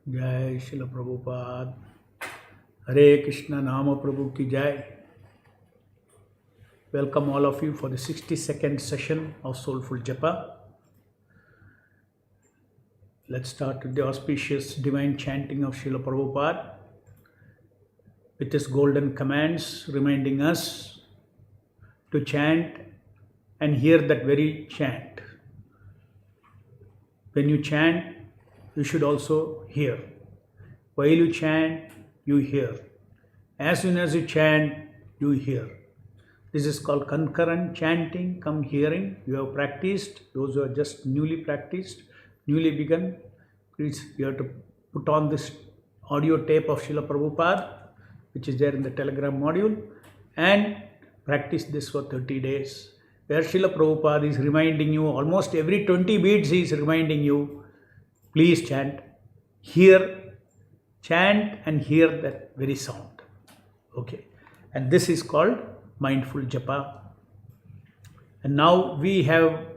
Jai Srila Prabhupada. Hare Krishna Nama Prabhu Ki Jai. Welcome all of you for the 62nd session of Soulful Japa. Let's start with the auspicious divine chanting of Srila Prabhupada with his golden commands reminding us to chant and hear that very chant. When you chant, you should also hear. While you chant, you hear. As soon as you chant, you hear. This is called concurrent chanting, come hearing. You have practiced. Those who are just newly practiced, newly begun, please, you have to put on this audio tape of Srila Prabhupada, which is there in the Telegram module, and practice this for 30 days. Where Srila Prabhupada is reminding you, almost every 20 beats he is reminding you, please chant, hear, chant and hear that very sound. Okay. And this is called mindful japa. And now we have,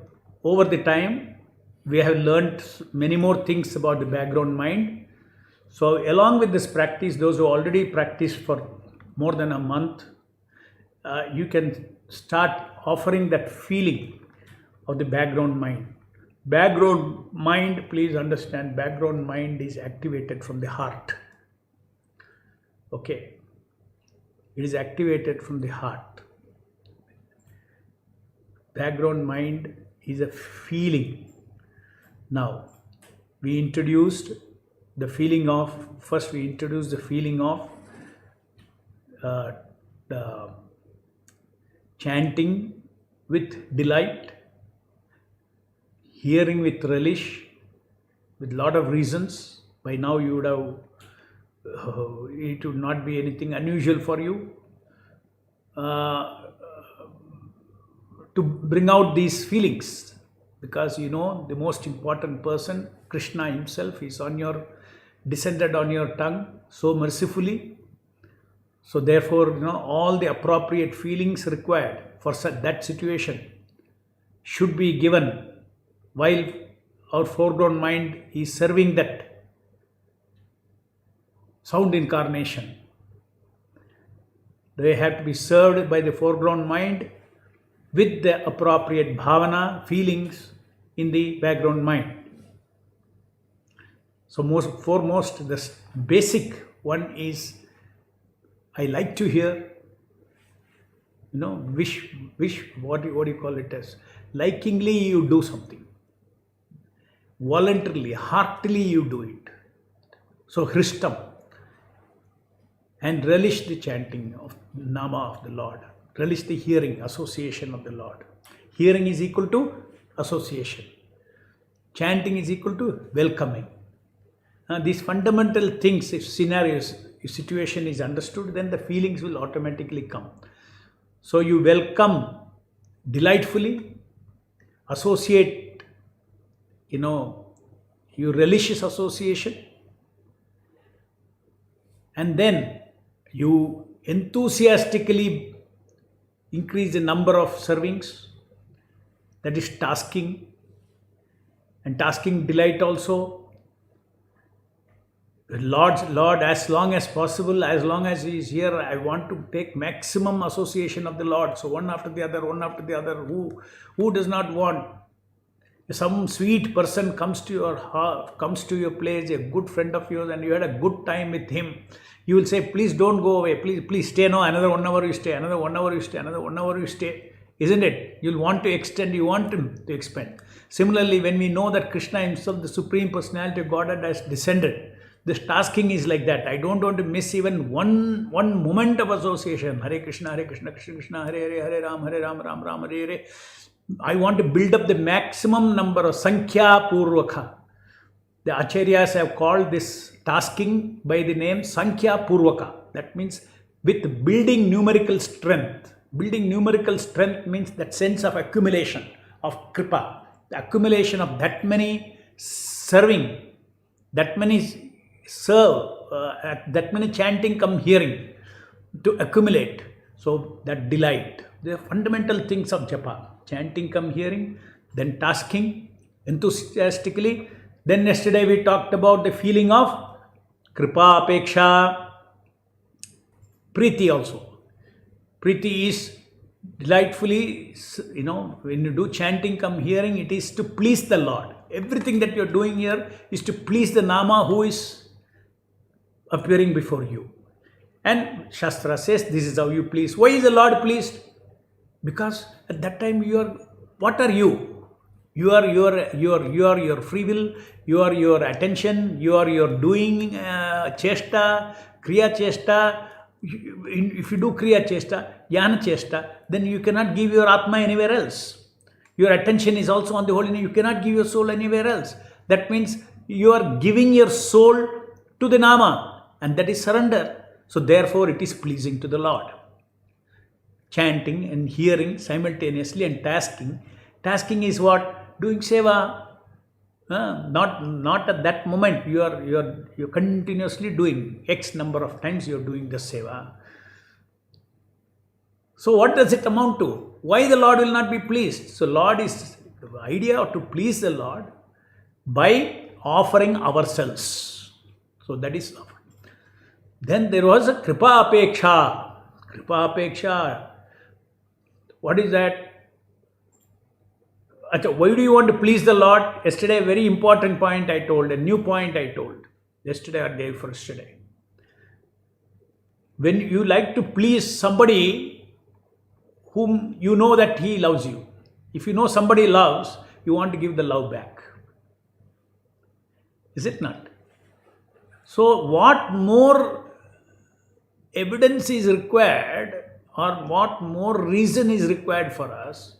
over the time, we have learned many more things about the background mind. So along with this practice, those who already practiced for more than a month, you can start offering that feeling of the background mind. Background mind, please understand, background mind is activated from the heart. Okay. It is activated from the heart. Background mind is a feeling. Now, we introduced the feeling of, first we introduced the feeling of the chanting with delight, hearing with relish, with lot of reasons. By now you would have, it would not be anything unusual for you to bring out these feelings, because you know the most important person, Krishna himself, is descended on your tongue so mercifully. So therefore, you know, all the appropriate feelings required for that situation should be given while our foreground mind is serving that sound incarnation. They have to be served by the foreground mind with the appropriate bhavana, feelings in the background mind. So foremost, the basic one is, I like to hear, you know, wish, what do you call it as? Likingly you do something. Voluntarily, heartily you do it. So Hristam. And relish the chanting of Nama of the Lord. Relish the hearing, association of the Lord. Hearing is equal to association. Chanting is equal to welcoming. These fundamental things, if scenarios, if situation is understood, then the feelings will automatically come. So you welcome delightfully, associate, you know, you relish this association, and then you enthusiastically increase the number of servings, that is tasking, and tasking delight also. Lord, as long as possible, as long as he is here, I want to take maximum association of the Lord. So one after the other, who does not want? Some sweet person comes to your heart, comes to your place, a good friend of yours, and you had a good time with him. You will say, please don't go away, please stay. No, another 1 hour you stay, another 1 hour you stay, another 1 hour you stay. Isn't it? You'll want to extend, you want him to expand. Similarly, when we know that Krishna himself, the Supreme Personality of Godhead, has descended, this tasking is like that. I don't want to miss even one moment of association. Hare Krishna, Krishna Krishna, Hare Ram, Ram Ram, Hare Hare. I want to build up the maximum number of Sankhya Purvaka. The Acharyas have called this tasking by the name Sankhya Purvaka. That means with building numerical strength. Building numerical strength means that sense of accumulation, of kripa. The accumulation of that many serving, that many serve, that many chanting come hearing to accumulate. So that delight, the fundamental things of japa. chanting come hearing, then tasking enthusiastically. Then yesterday we talked about the feeling of kripa, apeksha, priti also. Priti is delightfully, when you do chanting come hearing, it is to please the Lord. Everything that you're doing here is to please the Nama who is appearing before you. And Shastra says this is how you please. Why is the Lord pleased? Because at that time what are you? You are your free will, you are your attention, you are your doing chesta, kriya chesta. If you do kriya chesta, jnana chesta, then you cannot give your atma anywhere else. Your attention is also on the holy name. You cannot give your soul anywhere else. That means you are giving your soul to the Nama, and that is surrender. So therefore it is pleasing to the Lord. Chanting and hearing simultaneously and tasking. Tasking is what? Doing seva. Not at that moment. You're continuously doing X number of times you're doing the seva. So what does it amount to? Why the Lord will not be pleased? So Lord is the idea to please the Lord by offering ourselves. So that is love. Then there was a kripa apeksha. Kripa apeksha. What is that? Why do you want to please the Lord? Yesterday, a very important point I told, a new point I told. Yesterday or day before yesterday. When you like to please somebody whom you know that he loves you. If you know somebody loves, you want to give the love back. Is it not? So what more evidence is required or what more reason is required for us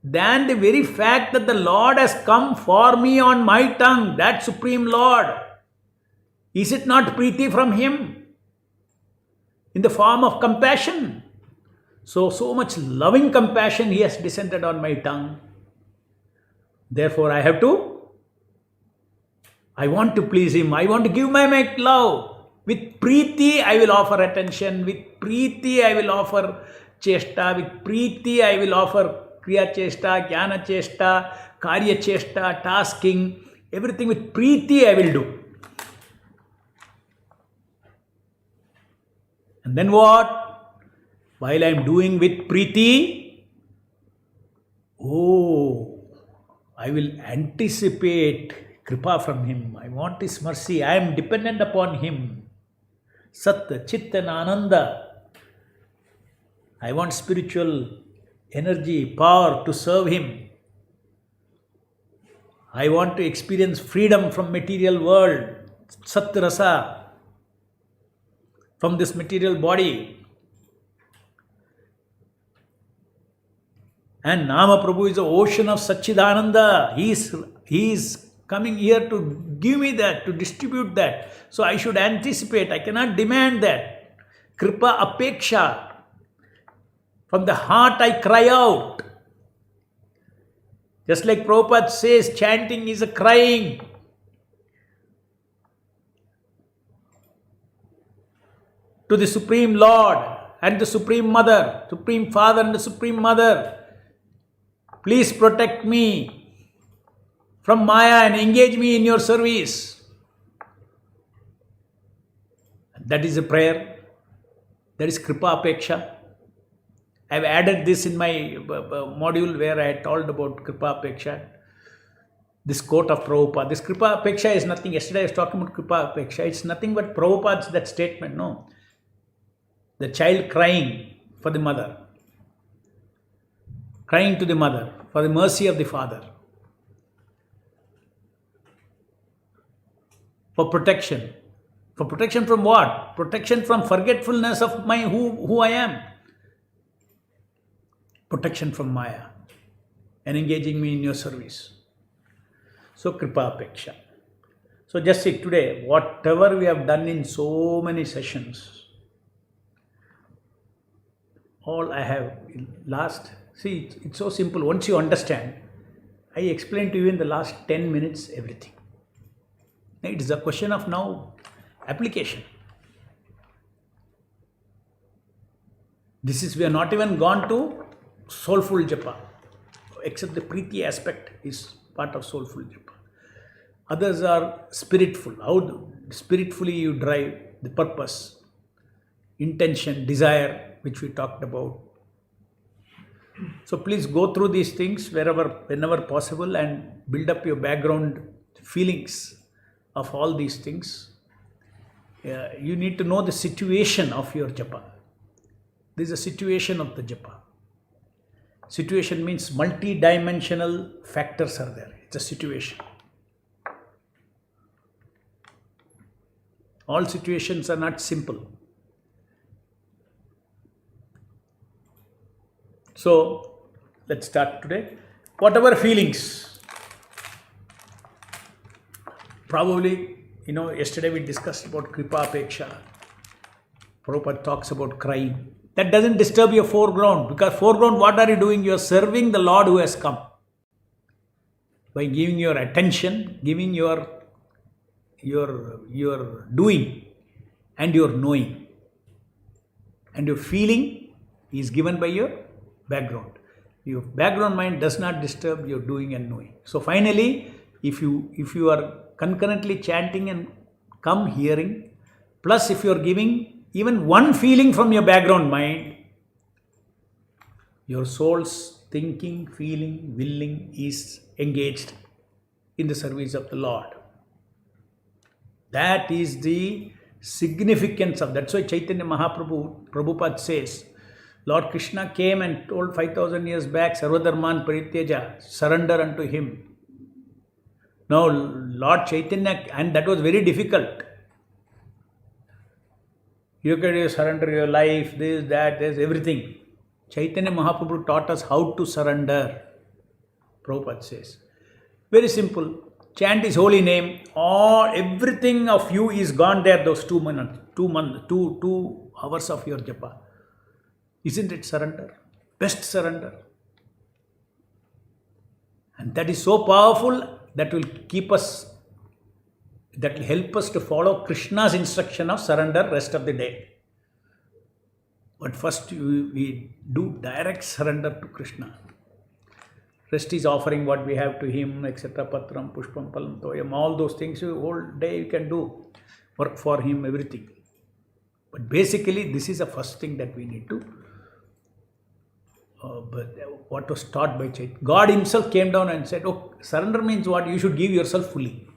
than the very fact that the Lord has come for me on my tongue, that Supreme Lord. Is it not preeti from Him in the form of compassion? So much loving compassion He has descended on my tongue. Therefore, I want to please Him. I want to give my love. With preeti, I will offer attention. With preeti, I will offer chesta. With preeti, I will offer kriya chesta, jnana chesta, karya chesta, tasking. Everything with preeti, I will do. And then what? While I am doing with preeti, I will anticipate kripa from Him. I want His mercy. I am dependent upon Him. Sat, Chit and Ananda. I want spiritual energy, power to serve Him. I want to experience freedom from material world. Sat Rasa. From this material body. And Nama Prabhu is the ocean of Satchidananda. He is coming here to give me that, to distribute that. So I should anticipate. I cannot demand that. Kripa apeksha. From the heart I cry out. Just like Prabhupada says, chanting is a crying. To the Supreme Lord and the Supreme Mother, Supreme Father and the Supreme Mother. Please protect me from Maya and engage me in your service. That is a prayer. That is Kripa Apeksha. I have added this in my module where I told about Kripa Apeksha. This quote of Prabhupada. This Kripa Apeksha is nothing. Yesterday I was talking about Kripa Apeksha. It's nothing but Prabhupada's that statement. No. The child crying for the mother. Crying to the mother for the mercy of the father. For protection. For protection from what? Protection from forgetfulness of my who I am. Protection from Maya. And engaging me in your service. So Kripa Apeksha. So just see today, whatever we have done in so many sessions, all I have see, it's so simple. Once you understand, I explained to you in the last 10 minutes everything. It is a question of now application. We are not even gone to soulful japa, except the Preeti aspect is part of soulful japa. Others are spiritful. How spiritfully you drive the purpose, intention, desire, which we talked about. So please go through these things whenever possible, and build up your background feelings of all these things. You need to know the situation of your japa. This is a situation of the japa. Situation means multi-dimensional factors are there. It's a situation. All situations are not simple. So let's start today. Whatever feelings, probably, yesterday we discussed about Kripa Apeksha. Prabhupada talks about crying. That doesn't disturb your foreground, because foreground, what are you doing? You are serving the Lord who has come. By giving your attention, giving your doing and your knowing. And your feeling is given by your background. Your background mind does not disturb your doing and knowing. So finally, if you are concurrently chanting and come hearing, plus if you are giving even one feeling from your background mind, your soul's thinking, feeling, willing is engaged in the service of the Lord. That is the significance of that. That's why Chaitanya Mahaprabhu, Prabhupada says, Lord Krishna came and told 5,000 years back, Sarvadharman Parityaja, surrender unto him. Now, Lord Chaitanya, and that was very difficult. You can surrender your life, this, that, there's everything. Chaitanya Mahaprabhu taught us how to surrender. Prabhupada says. Very simple. Chant his holy name. Everything of you is gone there, those 2 hours of your japa. Isn't it surrender? Best surrender. And that is so powerful that will help us to follow Krishna's instruction of surrender rest of the day. But first we do direct surrender to Krishna. Rest is offering what we have to him, etc. Patram, Pushpam, Palam, Toyam, all those things, whole day you can do. Work for him, everything. But basically, this is the first thing that we need to. But what was taught by Chaitanya? God himself came down and said, oh, surrender means what? You should give yourself fully.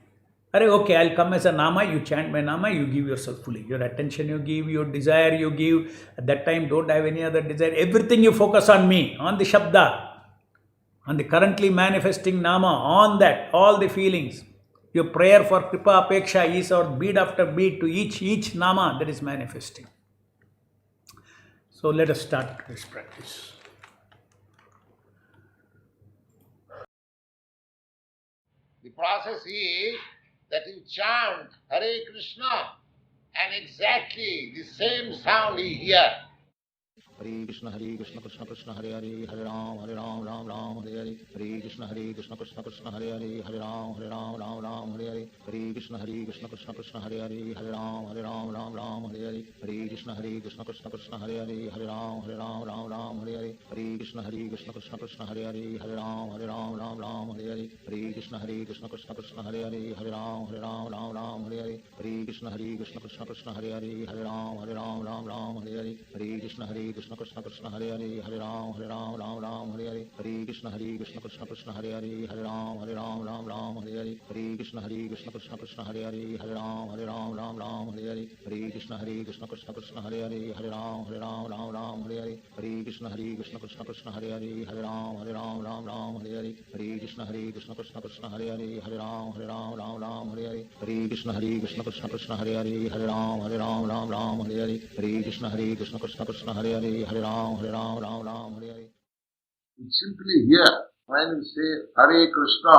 Okay, I'll come as a nama, you chant my nama, you give yourself fully. Your attention you give, your desire you give. At that time, don't have any other desire. Everything you focus on me, on the Shabda, on the currently manifesting nama, on that, all the feelings. Your prayer for Kripa Apeksha is our beat after beat to each nama that is manifesting. So let us start this practice. The process is that you chant Hare Krishna and exactly the same sound you hear. Hare Krishna Krishna Krishna Hare Hare Hare Ram Ram Ram Hare Hare Hare Krishna Krishna Krishna Hare Hare Hare Ram Ram Hare Hare Hare Krishna Krishna Krishna Hare Hare Hare Ram Ram Hare Hare Hare Krishna Krishna Krishna Hare Hare Hare Ram Ram Hare Hare Hare Krishna Krishna Krishna Hare Hare Hare Ram Ram Hare Hare Hare Krishna Krishna Krishna Hare Hare Hare Ram Ram Hare Hare Hare Krishna Krishna Krishna Hare Hare Hare Ram Ram Hare Hare Hare Krishna Krishna Krishna Hare Hare Hare Ram Hare Hare Hare Krishna Krishna Krishna Hare Hare Hare Ram Hare Hare Hare Krishna Krishna Krishna Hare Hare Hare Ram Hare Hare Hare Krishna Krishna Krishna Hare Hare Hare Ram Hare Hare Hare Krishna Krishna Krishna Hare Hare Hare Ram Hare Hare Hare Krishna Krishna Krishna Hare Hare Hare Ram Hare Hare Hare Krishna Krishna Krishna Hare Hare Hare Ram Hare Hare Hare Krishna Krishna Krishna Hare Hare Hare Ram Hare Hare. You simply hear. When you say Hare Krishna,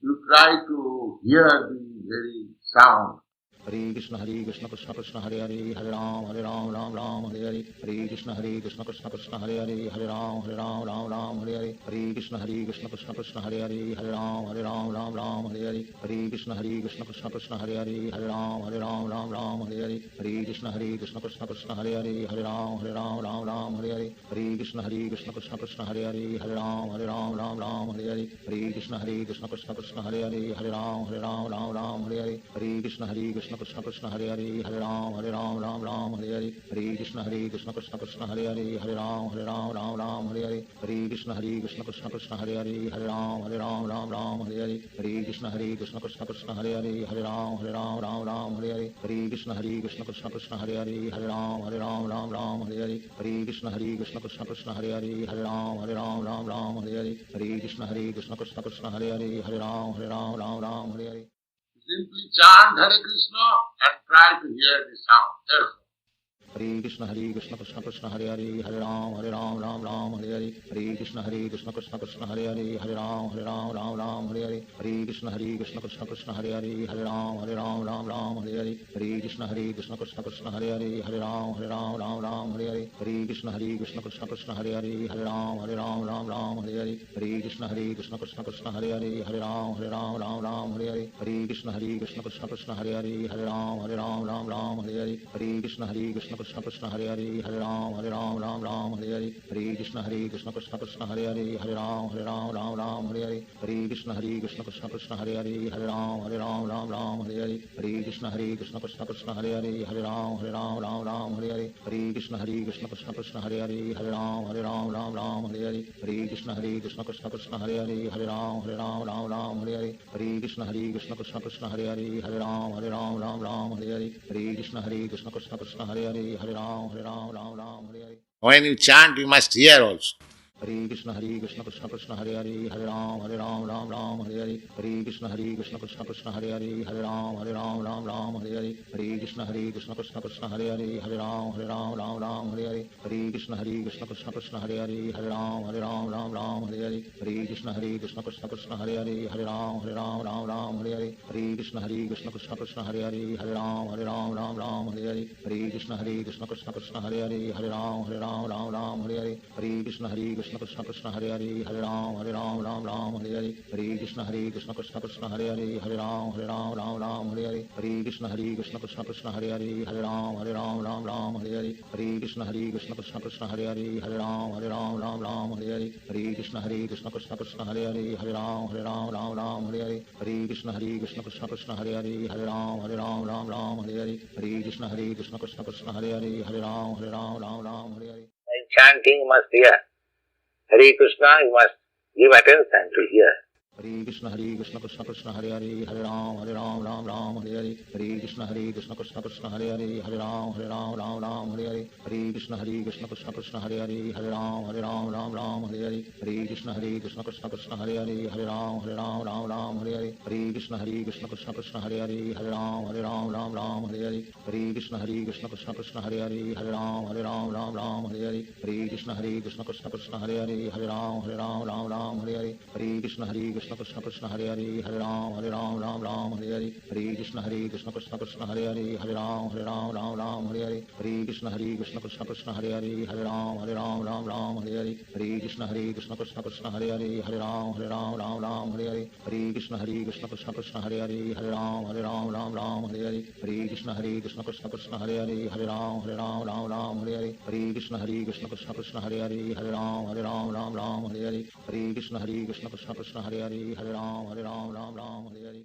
you try to hear the very sound. Hare Krishna Krishna Krishna Hare Hare Hare Ram Ram Ram Hare Hare Hare Krishna Krishna Krishna Hare Hare Hare Ram Ram Hare Hare Hare Krishna Krishna Krishna Hare Hare Hare Ram Ram Hare Hare Hare Krishna Krishna Krishna Hare Hare Hare Ram Ram Hare Hare Hare Krishna Krishna Krishna Hare Hare Hare Ram Ram Hare Hare Hare Krishna Krishna Krishna Hare Hare Hare Ram Ram Hare Hare Hare Krishna Krishna Krishna Hare Hare Hare Ram Ram Hare Hare Hare Krishna Krishna Krishna Hare Hare Hare Ram Hare Hare Hare Krishna Krishna Krishna Hare Hare Hare Ram Hare Hare Hare Krishna Krishna Krishna Hare Hare Hare Ram Hare Hare Hare Krishna Krishna Krishna Hare Hare Hare Ram Hare Hare Hare Krishna Krishna Krishna Hare Hare Hare Ram Hare Hare Hare Krishna Krishna Krishna Hare Hare Hare Ram Hare Hare Hare Krishna Krishna Krishna Hare Hare Hare Ram Hare Hare. Simply chant Hare Krishna and try to hear the sound. That's all. Hare Krishna Krishna Krishna Hare Hare Hare Ram Hare Hare Hare Krishna Krishna Krishna Hare Hare Hare Ram Hare Hare Hare Krishna Krishna Krishna Hare Hare Hare Ram Hare Hare Hare Krishna Krishna Krishna Hare Hare Hare Ram Hare Hare Hare Krishna Krishna Krishna Hare Hare Hare Ram Hare Hare Hare Krishna Krishna Krishna Hare Hare Hare Ram Hare Hare Hare Krishna Krishna Krishna Hare Hare Hare Ram Hare Hare Hare Krishna Krishna Krishna Hare Hare Hare Ram Hare Hare Hare Krishna Krishna Krishna Hare Hare Hare Ram Hare Hare Hare Krishna Krishna Krishna Hare Hare Hare Ram Hare Hare Hare Krishna Krishna Krishna Hare Hare Hare Ram Hare Hare Hare Krishna Krishna Krishna Hare Hare Hare Ram Hare Hare Hare Krishna Krishna Krishna Hare Hare Hare Ram Hare Hare Hare Krishna Krishna Krishna Hare Hare Hare Ram Hare Hare Hare Krishna Krishna Krishna Hare Hare Hare Ram Hare Hare. When you chant, you must hear also. Hare Krishna Krishna Krishna Hare Hare Hare Ram Hare Hare Hare Krishna Krishna Krishna Hare Hare Hare Ram Hare Hare Hare Krishna Krishna Krishna Hare Hare Hare Ram Hare Hare Hare Krishna Krishna Krishna Hare Hare Hare Ram Hare Hare Hare Krishna Krishna Krishna Hare Hare Hare Ram Hare Hare Hare Krishna Krishna Krishna Hare Hare Hare Ram Hare Hare Hare Krishna Krishna Krishna Hare Hare Hare Ram Hare Hare Hare Krishna Krishna Krishna Hare Hare Hare Ram Hare Hare Hare Krishna Krishna Krishna Hare Hare Hare Ram Hare Hare Hare Krishna Krishna Krishna Hare Hare Hare Ram Hare Hare Hare Krishna Krishna Krishna Hare Hare Hare Ram Hare Hare Hare Krishna Krishna Krishna Hare Hare Hare Ram Hare Hare Hare Krishna Krishna Krishna Hare Hare Hare Ram Hare Hare Hare Krishna Krishna Krishna Hare Hare Hare Ram Hare Hare. When chanting, you must hear. Hare Krishna, you must give attention to hear. Hare Krishna Krishna Krishna Hare Hare Hare Ram Hare Hare Hare Krishna Krishna Krishna Hare Hare Hare Ram Hare Hare Hare Krishna Krishna Krishna Hare Hare Hare Ram Hare Hare Hare Krishna Krishna Krishna Hare Hare Hare Ram Hare Hare Hare Krishna Krishna Krishna Hare Hare Hare Ram Hare Hare Hare Krishna Krishna Krishna Hare Hare Hare Ram Hare Hare Hare Krishna Krishna Krishna Hare Hare Hare Ram Hare Hare Hare Krishna Krishna Krishna Hare Hare Hare Ram Hare Hare Hare Krishna Krishna Krishna Hare Hare Hare Ram Hare Hare Hare Krishna Krishna Krishna Hare Hare Hare Ram Hare Hare Hare Krishna Krishna Krishna Hare Hare Hare Ram Hare Hare Hare Krishna Krishna Krishna Hare Hare Hare Ram Hare Hare Hare Krishna Krishna Krishna Hare Hare Hare Ram Hare Hare Hare Krishna Krishna Krishna Hare Hare Hare Ram Hare Hare Hare Krishna Krishna Krishna Hare Hare Hare Ram Hare Hare.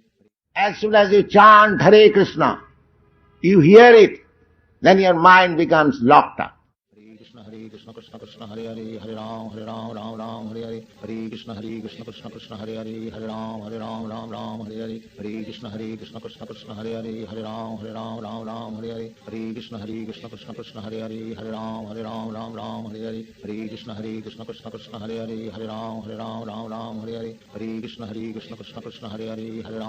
As soon as you chant Hare Krishna, you hear it, then your mind becomes locked up. Hare Krishna Krishna Hare Hare Hare Ram Ram Hare Hare Krishna Krishna Krishna Hare Hare Hare Ram Hare Hare Hare Krishna Krishna Krishna Hare Hare Hare Ram Hare Hare Krishna Krishna Krishna Hare Hare Hare Ram Hare Krishna Krishna Krishna Hare Hare Hare Ram Hare Krishna Krishna Krishna Hare Hare Hare Ram Hare Krishna Krishna Krishna Hare Hare Hare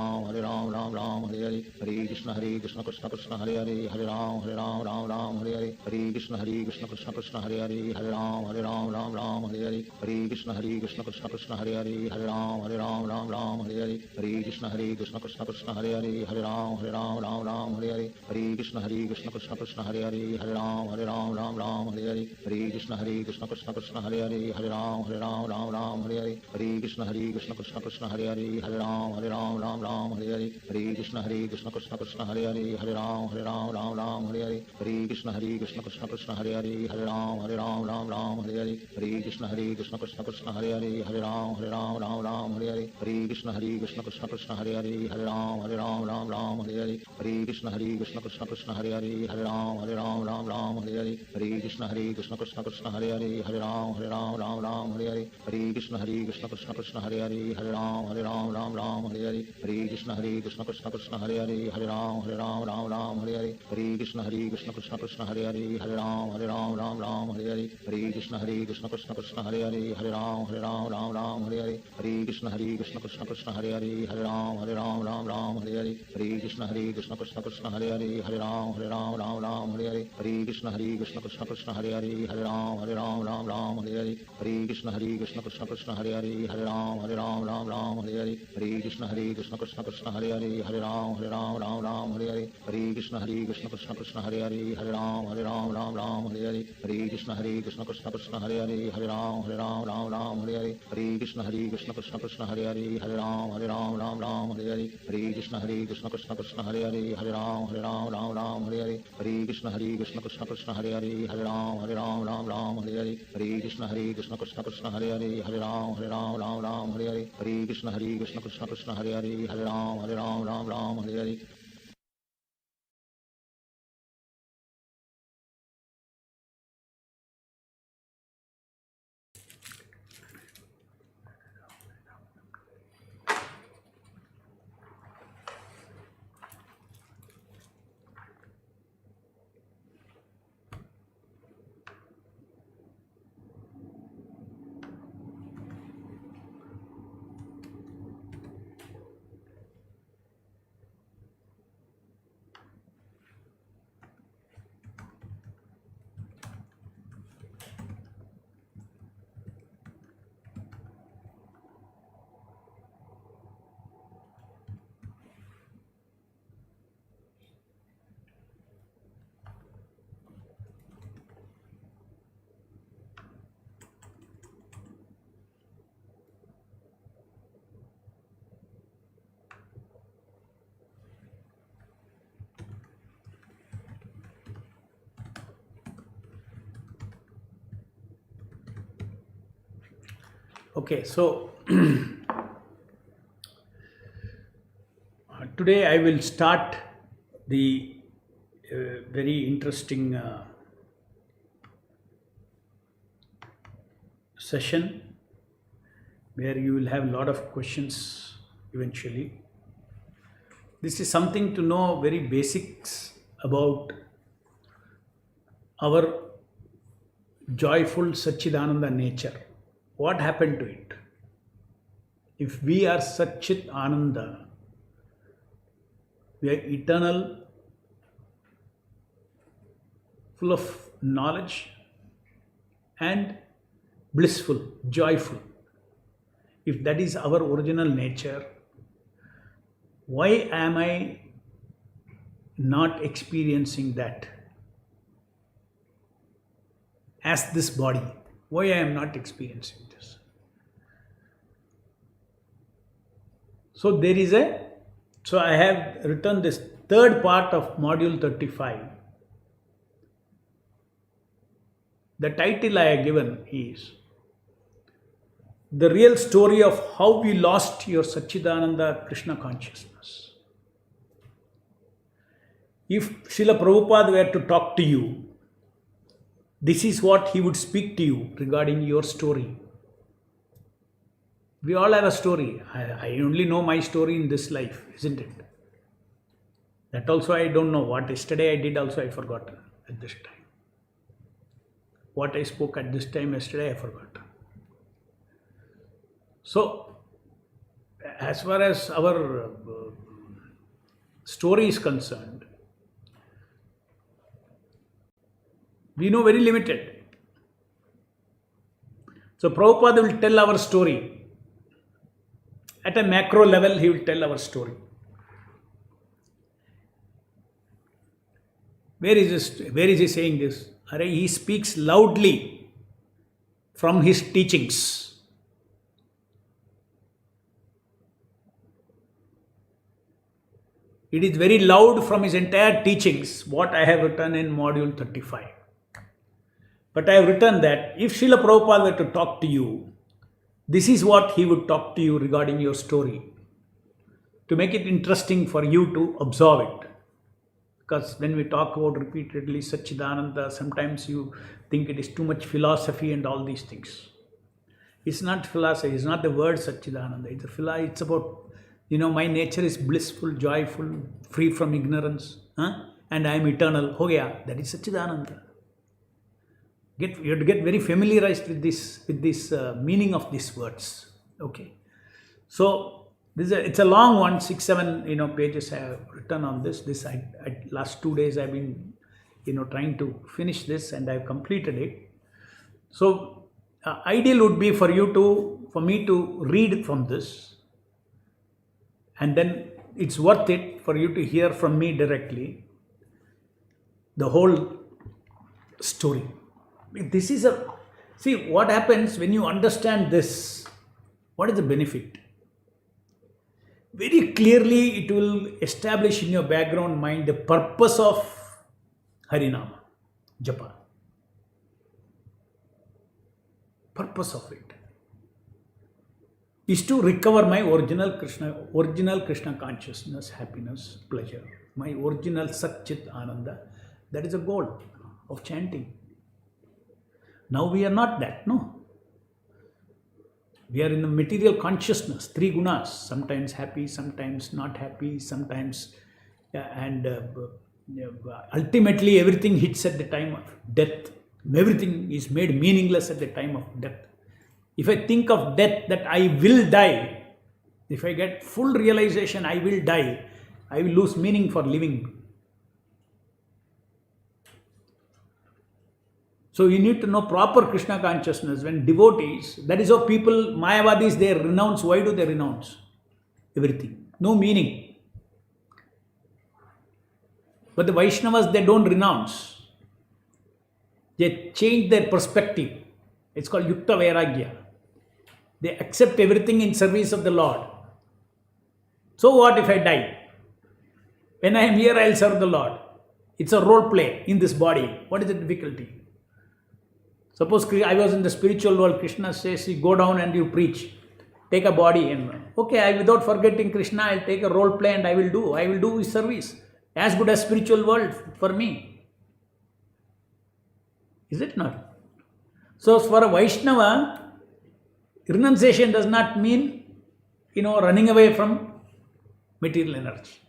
Ram Hare Krishna Krishna Krishna Hare Hare Hare Ram Hare Krishna Krishna Krishna Hare Hare Hare Ram Ram Ram Hare Hare Hare Krishna Krishna Krishna Hare Hare Hare Ram Ram Hare Hare Hare Krishna Krishna Krishna Hare Hare Hare Ram Ram Hare Hare Hare Krishna Krishna Krishna Hare Hare Hare Ram Ram Hare Hare Hare Krishna Krishna Krishna Hare Hare Hare Ram Ram Hare Hare Hare Krishna Krishna Krishna Hare Hare Hare Ram Ram Hare Hare Hare Krishna Krishna Krishna Hare Hare Hare Ram Ram Hare Hare Hare Krishna Krishna Krishna Hare Hare Hare Ram Ram Hare Hare Hare Krishna Krishna Krishna Hare Hare Hare Ram Ram Hare Hare Hare Krishna Krishna Krishna Hare Hare Hare Ram Ram Hare Hare Hare Krishna Krishna Krishna Hare Hare Hare Ram Ram Hare Hare Hare Krishna Krishna Krishna Hare Hare Hare Ram Ram Hare Hare Hare Krishna Krishna Krishna Hare Hare Hare Ram Ram Hare Hare Hare Krishna Krishna Krishna Hare Hare Hare Ram Ram Hare Hare Hare Krishna Krishna Krishna Hare Hare Hare Ram Ram Hare Hare Hare Krishna Krishna Krishna Hare Hare Hare Ram Ram Hare Hare Hare Krishna Krishna Krishna Hare Hare Hare Ram Ram Hare Hare Hare Krishna Krishna Krishna Hare Hare Hare Ram Ram Hare Hare Hare Krishna Krishna Krishna Hare Hare Hare Ram Ram Hare Hare Hare Krishna Krishna Krishna Hare Hare Hare Ram Ram Hare Hare Hare Krishna Krishna Krishna Hare Hare Hare Ram Ram Hare Hare Hare Krishna Krishna Krishna Hare Hare Hare Ram Ram Hare Hare Hare Krishna Krishna Krishna Hare Hare Hare Ram Ram Hare Hare Hare Krishna Krishna Krishna Hare Hare Hare Ram Ram Hare Hare Hare Krishna Krishna Krishna Hare Hare Hare Ram Ram Hare Hare Hare Krishna Krishna Krishna Hare Hare Hare Ram Ram Hare Hare Hare Krishna Krishna Krishna Hare Hare Hare Ram Ram Hare Hare Hare Krishna Krishna Krishna Hare Hare Hare Ram Hare Hare. Okay, so today I will start the very interesting session where you will have a lot of questions eventually. This is something to know very basics about our joyful Satchidananda nature. What happened to it? If we are Satchit Ananda, we are eternal, full of knowledge and blissful, joyful. If that is our original nature, why am I not experiencing that as this body? Why I am not experiencing this? So I have written this third part of module 35. The title I have given is The Real Story of How We Lost Your Satchidananda Krishna Consciousness. If Srila Prabhupada were to talk to you, this is what he would speak to you regarding your story. We all have a story. I only know my story in this life, isn't it? That also I don't know. What yesterday I did also I forgot at this time. What I spoke at this time yesterday I forgot. So, as far as our story is concerned, we know very limited. So Prabhupada will tell our story. At a macro level, he will tell our story. Where is he saying this? He speaks loudly from his teachings. It is very loud from his entire teachings, what I have written in module 35. But I have written that if Srila Prabhupada were to talk to you, this is what he would talk to you regarding your story, to make it interesting for you to observe it. Because when we talk about repeatedly Satchidananda, sometimes you think it is too much philosophy and all these things. It's not philosophy, it's not the word Satchidananda. It's about, my nature is blissful, joyful, free from ignorance, and I am eternal. Ho gaya, that is Satchidananda. You have to get very familiarized with this meaning of these words. Okay. So it's a long one, 6-7 pages I have written on this. Last 2 days I've been trying to finish this, and I've completed it. So ideal would be for me to read from this, and then it's worth it for you to hear from me directly the whole story. See what happens when you understand this. What is the benefit? Very clearly it will establish in your background mind the purpose of Harinama, Japa. Purpose of it is to recover my original Krishna consciousness, happiness, pleasure, my original Satchit Ananda. That is a goal of chanting. Now we are not that, no. We are in the material consciousness, 3 gunas, sometimes happy, sometimes not happy, sometimes, ultimately everything hits at the time of death. Everything is made meaningless at the time of death. If I think of death, that I will die, if I get full realization I will die, I will lose meaning for living. So you need to know proper Krishna consciousness. When devotees, that is how people, Mayavadis, they renounce. Why do they renounce? Everything. No meaning. But the Vaishnavas, they don't renounce. They change their perspective. It's called Yukta Vairagya. They accept everything in service of the Lord. So what if I die? When I am here, I will serve the Lord. It's a role play in this body. What is the difficulty? Suppose I was in the spiritual world, Krishna says, you go down and you preach. Take a body and, okay, without forgetting Krishna, I'll take a role play and I will do his service. As good as spiritual world for me. Is it not? So for a Vaishnava, renunciation does not mean, running away from material energy.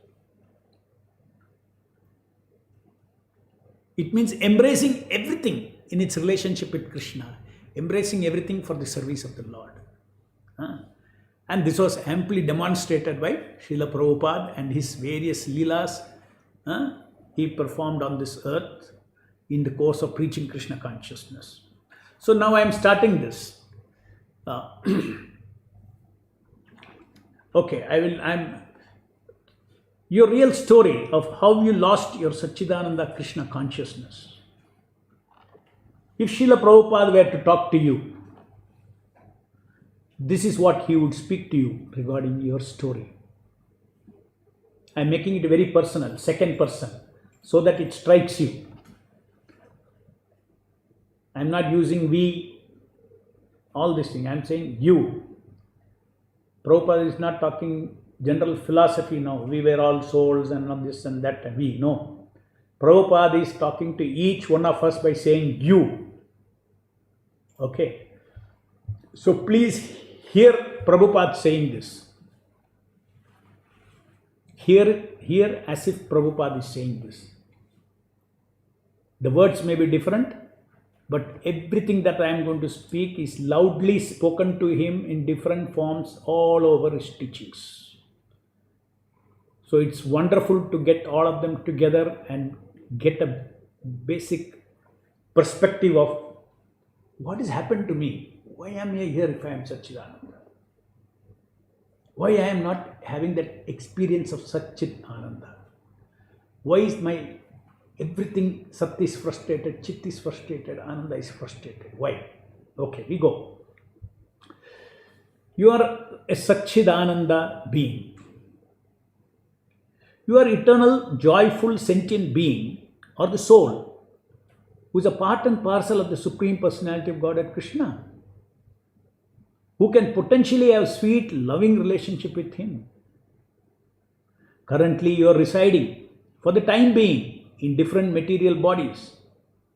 It means embracing everything in its relationship with Krishna, embracing everything for the service of the Lord. And this was amply demonstrated by Srila Prabhupada and his various leelas he performed on this earth in the course of preaching Krishna consciousness. So now I am starting this. Okay, your real story of how you lost your Satchidananda Krishna consciousness. If Srila Prabhupada were to talk to you, this is what he would speak to you regarding your story. I am making it very personal, second person, so that it strikes you. I am not using we, all this thing. I am saying you. Prabhupada is not talking general philosophy now. We were all souls and all this and that. We, no. Prabhupada is talking to each one of us by saying you. Okay. So please hear Prabhupada saying this. Hear as if Prabhupada is saying this. The words may be different, but everything that I am going to speak is loudly spoken to him in different forms all over his teachings. So it's wonderful to get all of them together and get a basic perspective of what has happened to me. why am I here if I am Satchidananda? Why I am not having that experience of Satchit Ananda? Why is my everything, Sat is frustrated, Chit is frustrated, Ananda is frustrated? Why? Okay, we go. You are a Satchidananda being. You are eternal, joyful, sentient being, or the soul, who is a part and parcel of the Supreme Personality of Godhead Krishna, who can potentially have sweet, loving relationship with Him. Currently, you are residing, for the time being, in different material bodies,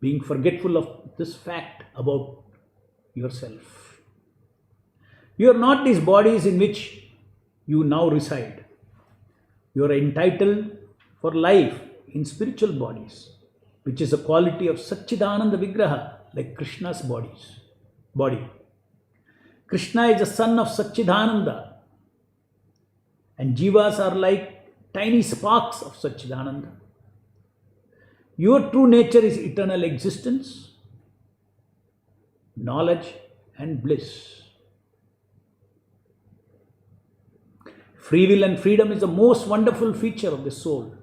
being forgetful of this fact about yourself. You are not these bodies in which you now reside. You are entitled for life in spiritual bodies, which is a quality of Satchidananda Vigraha, like Krishna's body. Krishna is the son of Satchidananda, and jivas are like tiny sparks of Satchidananda. Your true nature is eternal existence, knowledge, and bliss. Free will and freedom is the most wonderful feature of the soul.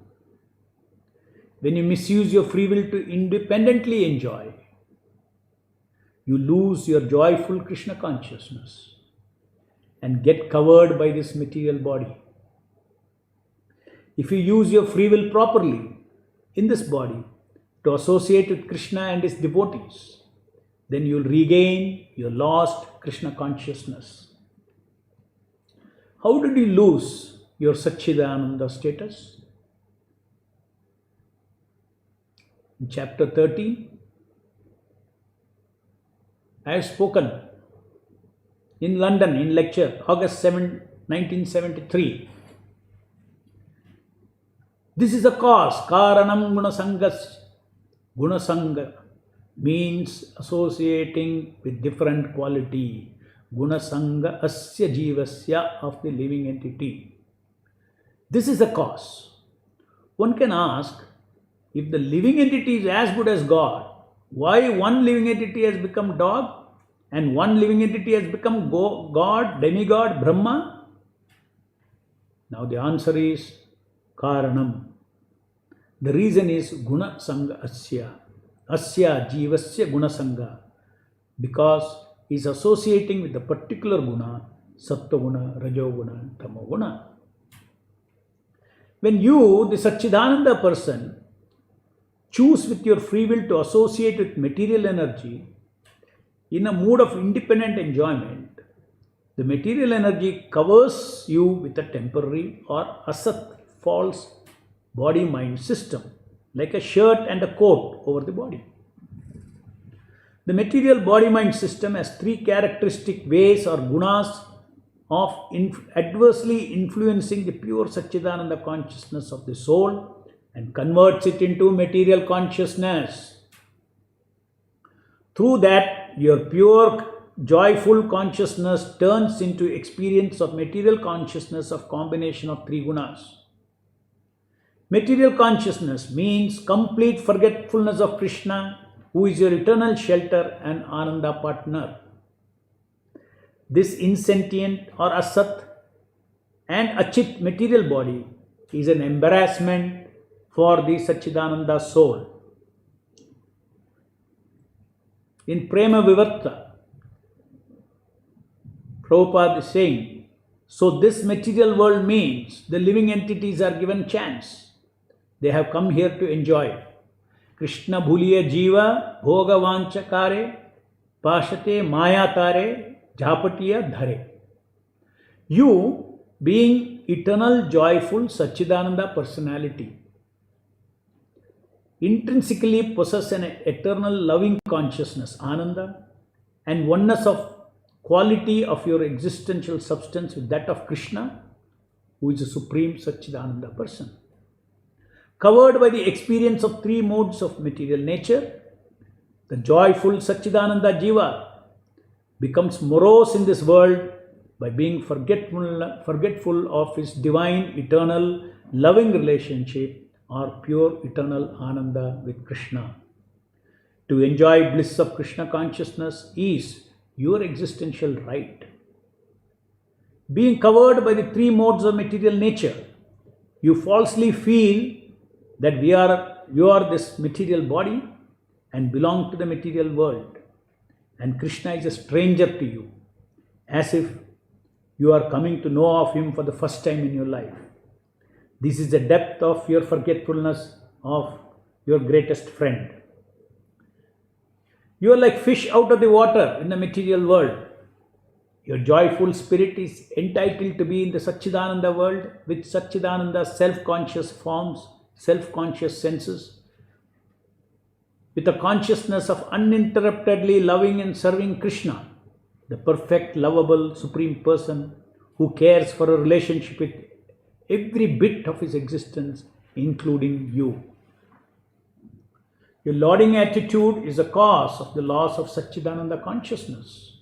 When you misuse your free will to independently enjoy, you lose your joyful Krishna consciousness and get covered by this material body. If you use your free will properly in this body to associate with Krishna and his devotees, then you will regain your lost Krishna consciousness. How did you lose your Satchidananda status? In chapter 13, I have spoken in London in lecture, August 7, 1973. This is a cause. Karanam gunasangas. Gunasanga means associating with different quality. Gunasanga asya jivasya, of the living entity. This is the cause. One can ask, if the living entity is as good as God, why one living entity has become dog and one living entity has become God, demigod, Brahma? Now the answer is Karanam. The reason is Guna Sangha Asya. Asya Jivasya Guna Sangha. Because he is associating with the particular guna, Sattva Guna, Rajo Guna, Tamo Guna. When you, the Satchidananda person, choose with your free will to associate with material energy in a mood of independent enjoyment, the material energy covers you with a temporary or asat, false body-mind system, like a shirt and a coat over the body. The material body-mind system has three characteristic ways or gunas of adversely influencing the pure Satchidananda consciousness of the soul and converts it into material consciousness. Through that, your pure, joyful consciousness turns into experience of material consciousness of combination of three gunas. Material consciousness means complete forgetfulness of Krishna, who is your eternal shelter and Ananda partner. This insentient or asat and achit material body is an embarrassment for the Satchidananda soul. In Prema Vivarta, Prabhupada is saying, so this material world means the living entities are given chance. They have come here to enjoy. Krishna bhuliya jiva bhoga vanchakare pashate maya tare jhapatiya dhare. You, being eternal, joyful, Satchidananda personality, intrinsically possess an eternal loving consciousness, Ananda, and oneness of quality of your existential substance with that of Krishna, who is the supreme Satchidananda person. Covered by the experience of three modes of material nature, the joyful Satchidananda Jiva becomes morose in this world by being forgetful of his divine, eternal, loving relationship or pure eternal Ananda with Krishna. To enjoy bliss of Krishna consciousness is your existential right. Being covered by the three modes of material nature, you falsely feel that you are this material body and belong to the material world, and Krishna is a stranger to you, as if you are coming to know of him for the first time in your life. This is the depth of your forgetfulness of your greatest friend. You are like fish out of the water in the material world. Your joyful spirit is entitled to be in the Satchidananda world with Satchidananda's self-conscious forms, self-conscious senses, with a consciousness of uninterruptedly loving and serving Krishna, the perfect, lovable, supreme person who cares for a relationship with every bit of his existence, including you. Your lauding attitude is a cause of the loss of Satchidananda consciousness.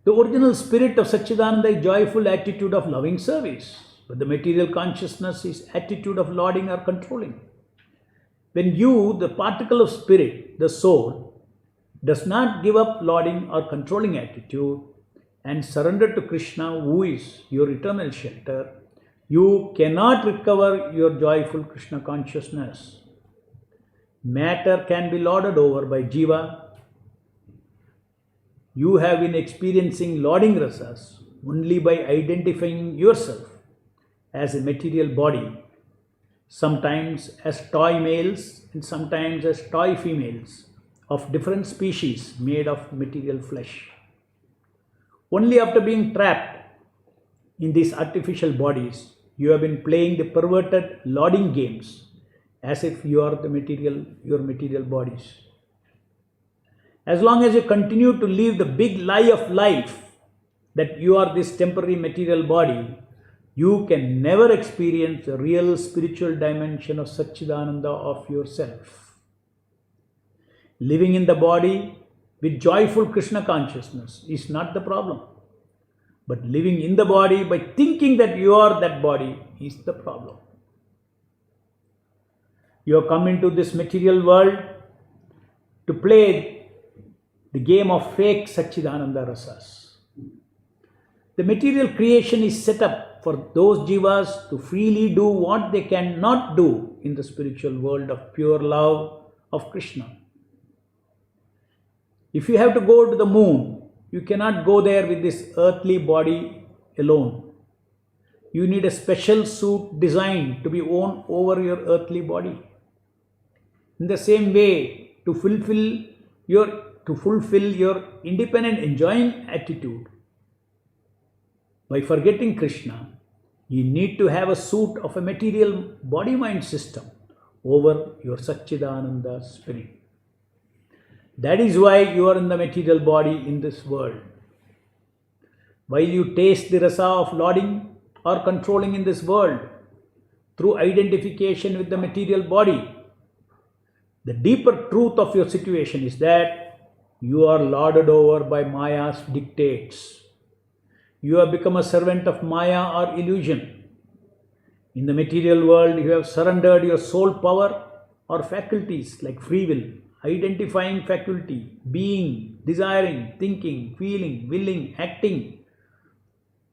The original spirit of Satchidananda is joyful attitude of loving service, but the material consciousness is attitude of lauding or controlling. When you, the particle of spirit, the soul, does not give up lauding or controlling attitude and surrender to Krishna, who is your eternal shelter, you cannot recover your joyful Krishna consciousness. Matter can be lauded over by Jiva. You have been experiencing lauding rasas only by identifying yourself as a material body, sometimes as toy males and sometimes as toy females of different species made of material flesh. Only after being trapped in these artificial bodies, you have been playing the perverted lauding games as if you are your material bodies. As long as you continue to live the big lie of life that you are this temporary material body, you can never experience the real spiritual dimension of Satchidananda of yourself. Living in the body with joyful Krishna consciousness is not the problem, but living in the body by thinking that you are that body is the problem. You have come into this material world to play the game of fake Satchidananda rasas. The material creation is set up for those jivas to freely do what they cannot do in the spiritual world of pure love of Krishna. If you have to go to the moon, you cannot go there with this earthly body alone. You need a special suit designed to be worn over your earthly body. In the same way, to fulfill your independent enjoying attitude, by forgetting Krishna, you need to have a suit of a material body-mind system over your Satchidananda spirit. That is why you are in the material body in this world. While you taste the rasa of lauding or controlling in this world through identification with the material body, the deeper truth of your situation is that you are lauded over by Maya's dictates. You have become a servant of Maya or illusion. In the material world, you have surrendered your soul power or faculties like free will, identifying faculty, being, desiring, thinking, feeling, willing, acting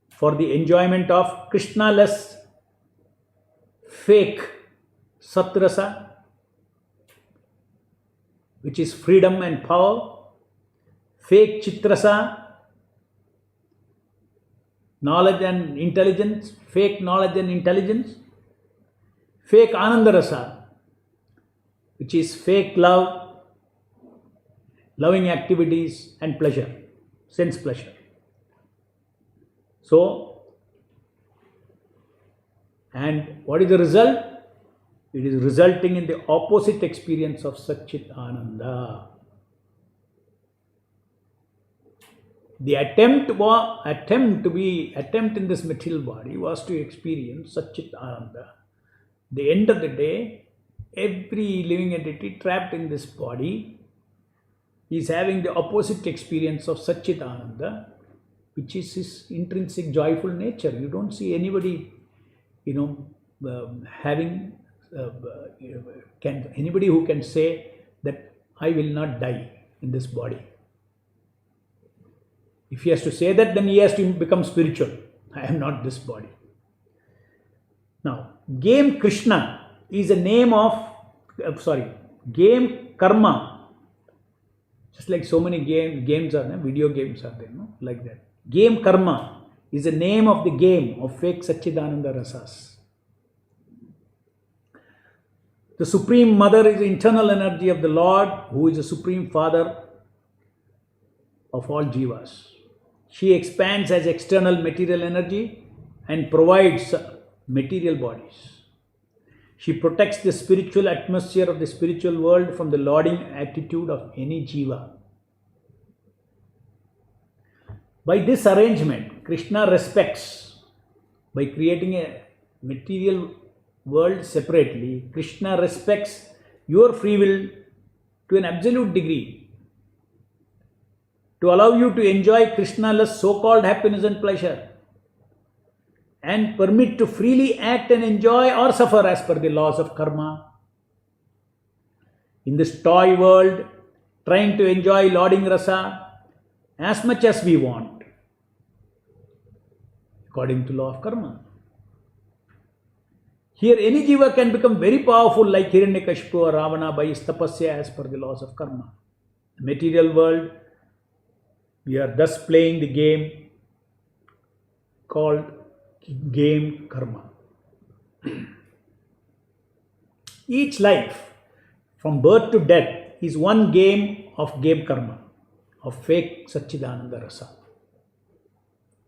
for the enjoyment of Krishna-less fake Satrasa, which is freedom and power, fake Chitrasa, knowledge and intelligence, fake knowledge and intelligence, fake Anandarasa, which is fake love, loving activities and pleasure, sense pleasure. So, and what is the result? It is resulting in the opposite experience of Satchit Ananda. The attempt in this material body was to experience Satchit Ananda. The end of the day, every living entity trapped in this body is having the opposite experience of Satchit Ananda, which is his intrinsic joyful nature. You don't see anybody, anybody who can say that I will not die in this body. If he has to say that, then he has to become spiritual. I am not this body. Now, game Krishna is a name of, game karma. Just like so many games are there, video games are there, no? Like that. Game karma is a name of the game of fake Satchidananda Rasas. The Supreme Mother is the internal energy of the Lord, who is the Supreme Father of all jivas. She expands as external material energy and provides material bodies. She protects the spiritual atmosphere of the spiritual world from the lauding attitude of any jiva. By this arrangement, Krishna respects, by creating a material world separately, Krishna respects your free will to an absolute degree, to allow you to enjoy Krishna-less so-called happiness and pleasure, and permit to freely act and enjoy or suffer as per the laws of karma. In this toy world, trying to enjoy lauding rasa as much as we want, according to law of karma. Here, any jiva can become very powerful like Hiranyakashipu or Ravana by his tapasya as per the laws of karma. The material world, we are thus playing the game called game karma. Each life, from birth to death, is one game of game karma, of fake Satchidananda Rasa.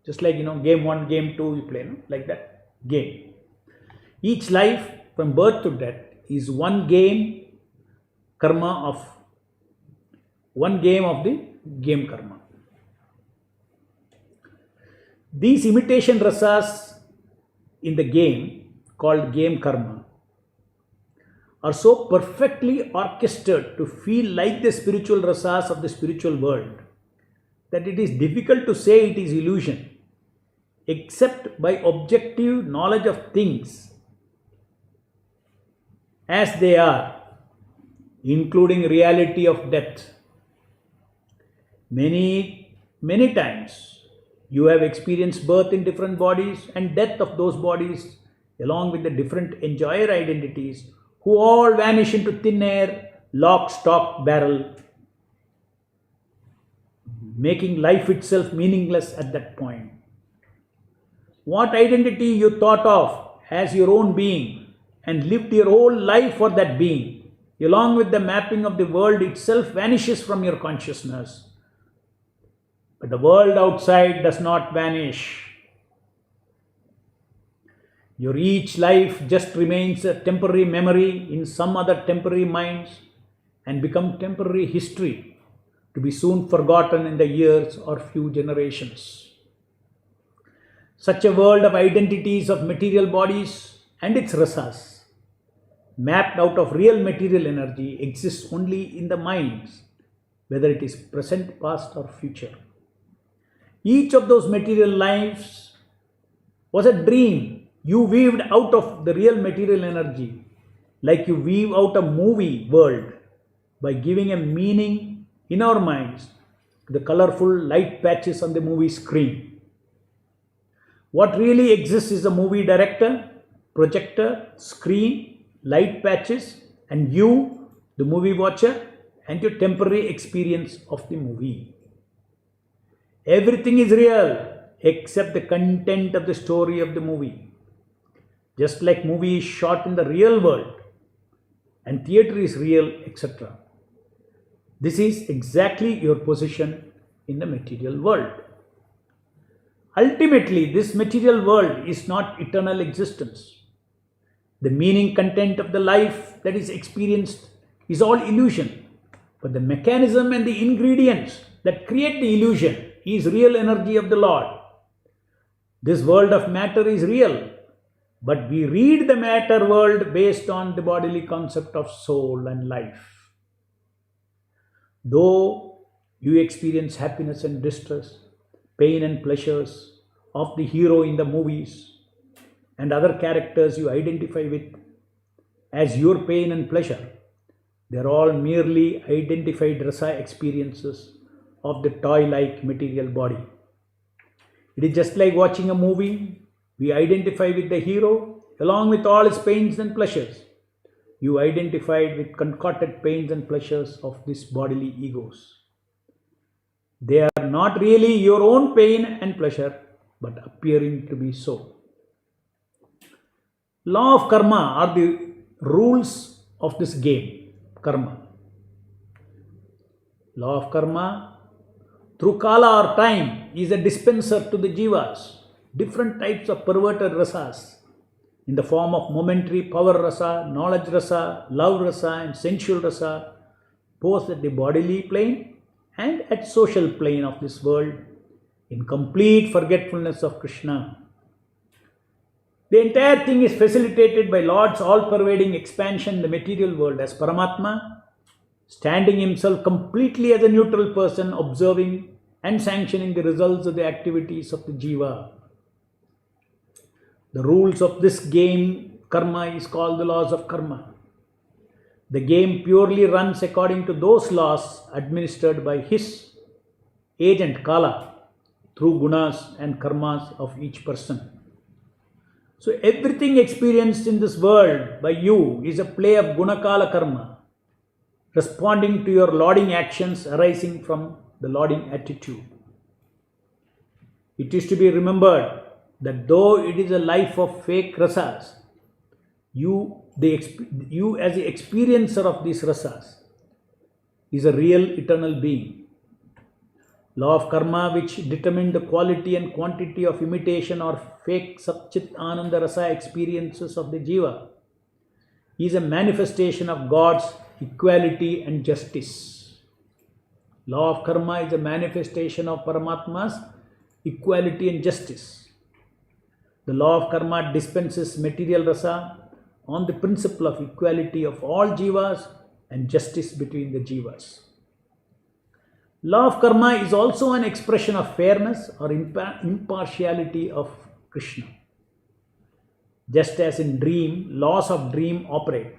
Just like, game 1, game 2, you play, no? Like that, game. Each life, from birth to death, is one game karma of, one game of the game karma. These imitation rasas in the game, called game karma, are so perfectly orchestrated to feel like the spiritual rasas of the spiritual world that it is difficult to say it is illusion, except by objective knowledge of things as they are, including reality of death. Many times you have experienced birth in different bodies and death of those bodies along with the different enjoyer identities who all vanish into thin air, lock, stock, barrel, making life itself meaningless at that point. What identity you thought of as your own being and lived your whole life for that being, along with the mapping of the world itself, vanishes from your consciousness. But the world outside does not vanish. Your each life just remains a temporary memory in some other temporary minds and become temporary history to be soon forgotten in the years or few generations. Such a world of identities of material bodies and its rasas, mapped out of real material energy, exists only in the minds, whether it is present, past or future. Each of those material lives was a dream you weaved out of the real material energy, like you weave out a movie world by giving a meaning in our minds to the colorful light patches on the movie screen. What really exists is a movie director, projector, screen, light patches, and you, the movie watcher, and your temporary experience of the movie. Everything is real except the content of the story of the movie. Just like movie is shot in the real world and theater is real, etc. This is exactly your position in the material world. Ultimately, this material world is not eternal existence. The meaning content of the life that is experienced is all illusion, but the mechanism and the ingredients that create the illusion is real energy of the Lord. This world of matter is real, but we read the matter world based on the bodily concept of soul and life. Though you experience happiness and distress, pain and pleasures of the hero in the movies and other characters you identify with as your pain and pleasure, they are all merely identified rasa experiences of the toy-like material body. It is just like watching a movie. We identify with the hero along with all his pains and pleasures. You identified with concocted pains and pleasures of these bodily egos. They are not really your own pain and pleasure, but appearing to be so. Law of karma are the rules of this game, karma. Law of karma, through kala or time, is a dispenser to the jivas, different types of perverted rasas, in the form of momentary power rasa, knowledge rasa, love rasa, and sensual rasa, both at the bodily plane and at social plane of this world, in complete forgetfulness of Krishna. The entire thing is facilitated by Lord's all-pervading expansion in the material world as Paramatma, standing himself completely as a neutral person, observing and sanctioning the results of the activities of the jiva. The rules of this game, karma, is called the laws of karma. The game purely runs according to those laws administered by his agent Kala through gunas and karmas of each person. So everything experienced in this world by you is a play of gunakala karma, responding to your lauding actions arising from the lauding attitude. It is to be remembered that though it is a life of fake rasas, you as the experiencer of these rasas is a real eternal being. Law of karma, which determine the quality and quantity of imitation or fake Satchit Ananda Rasa experiences of the jiva, is a manifestation of God's equality and justice. Law of karma is a manifestation of Paramatma's equality and justice. The law of karma dispenses material rasa on the principle of equality of all jivas and justice between the jivas. Law of karma is also an expression of fairness or impartiality of Krishna. Just as in dream, laws of dream operate,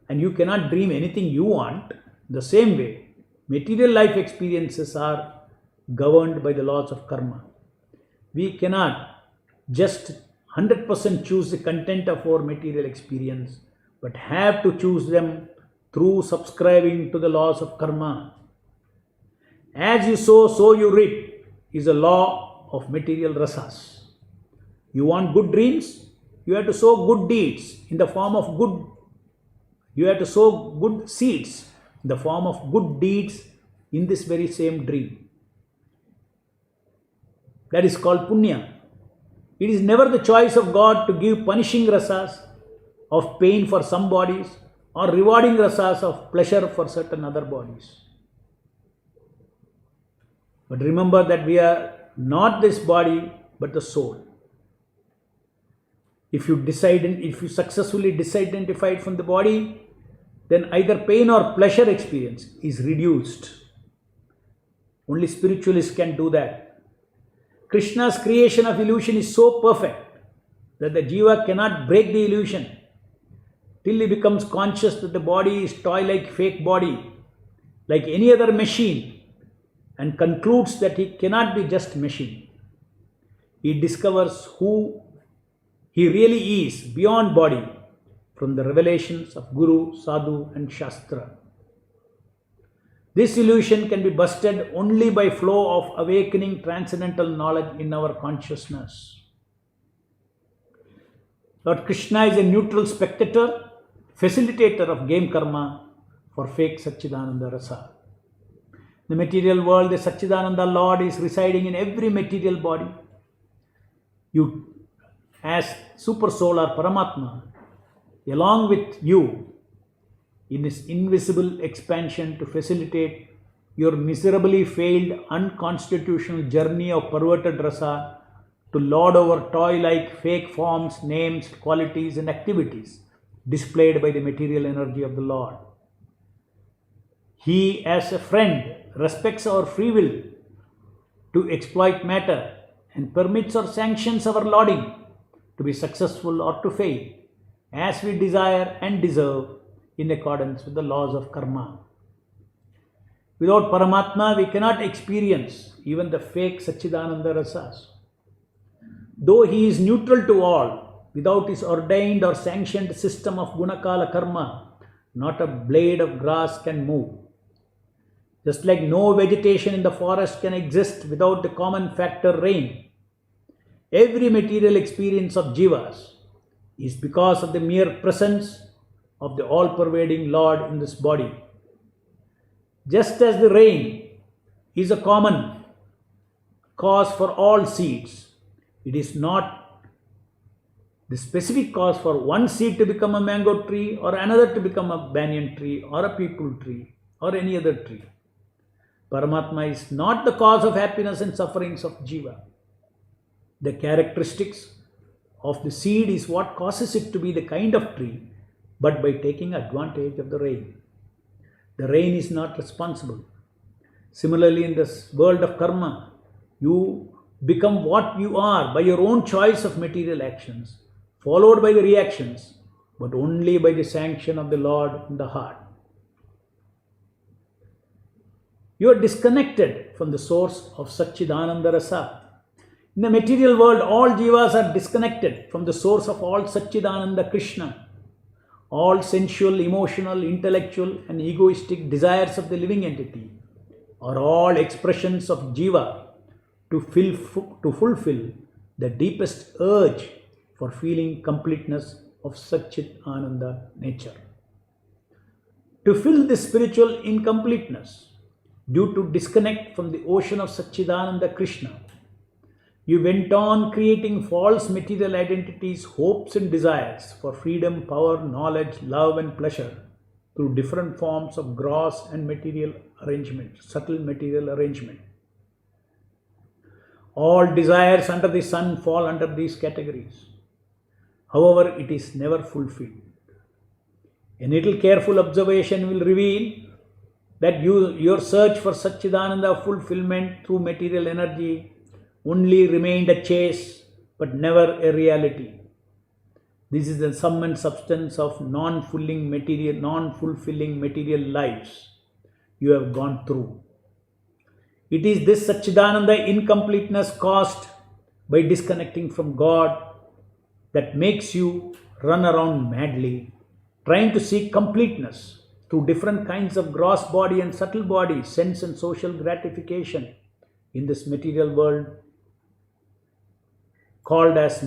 and you cannot dream anything you want, the same way, material life experiences are governed by the laws of karma. We cannot just 100% choose the content of our material experience, but have to choose them through subscribing to the laws of karma. As you sow, so you reap is a law of material rasas. You want good dreams? You have to sow good deeds in the form of good. You have to sow good seeds in the form of good deeds in this very same dream. That is called punya. It is never the choice of God to give punishing rasas of pain for some bodies or rewarding rasas of pleasure for certain other bodies. But remember that we are not this body but the soul. If you successfully disidentify from the body, then either pain or pleasure experience is reduced. Only spiritualists can do that. Krishna's creation of illusion is so perfect that the jiva cannot break the illusion till he becomes conscious that the body is toy-like fake body, like any other machine, and concludes that he cannot be just machine. He discovers who he really is beyond body from the revelations of Guru, Sadhu and Shastra. This illusion can be busted only by flow of awakening transcendental knowledge in our consciousness. Lord Krishna is a neutral spectator, facilitator of game karma for fake Satchidananda Rasa. The material world, the Satchidananda Lord is residing in every material body. You, as Super Soul or Paramatma, along with you, in his invisible expansion to facilitate your miserably failed unconstitutional journey of perverted rasa to lord over toy-like fake forms, names, qualities and activities displayed by the material energy of the Lord. He, as a friend, respects our free will to exploit matter and permits or sanctions our lauding to be successful or to fail as we desire and deserve in accordance with the laws of karma. Without Paramatma, we cannot experience even the fake Satchidananda Rasas. Though he is neutral to all, without his ordained or sanctioned system of Gunakala Karma, not a blade of grass can move. Just like no vegetation in the forest can exist without the common factor rain, every material experience of jivas is because of the mere presence of the all-pervading Lord in this body. Just as the rain is a common cause for all seeds, it is not the specific cause for one seed to become a mango tree or another to become a banyan tree or a peepal tree or any other tree. Paramatma is not the cause of happiness and sufferings of jiva. The characteristics of the seed is what causes it to be the kind of tree, but by taking advantage of the rain. The rain is not responsible. Similarly, in this world of karma, you become what you are by your own choice of material actions, followed by the reactions, but only by the sanction of the Lord in the heart. You are disconnected from the source of Satchidananda Rasa. In the material world, all jivas are disconnected from the source of all Satchidananda Krishna. All sensual, emotional, intellectual and egoistic desires of the living entity are all expressions of jiva to fulfill the deepest urge for feeling completeness of Satchidananda nature. To fill this spiritual incompleteness due to disconnect from the ocean of Satchidananda Krishna, you went on creating false material identities, hopes and desires for freedom, power, knowledge, love and pleasure through different forms of gross and material arrangement, subtle material arrangement. All desires under the sun fall under these categories. However, it is never fulfilled. A little careful observation will reveal that your search for Satchidananda fulfillment through material energy only remained a chase, but never a reality. This is the sum and substance of non-fulfilling material lives you have gone through. It is this Satchidananda incompleteness caused by disconnecting from God that makes you run around madly, trying to seek completeness through different kinds of gross body and subtle body, sense and social gratification in this material world, called as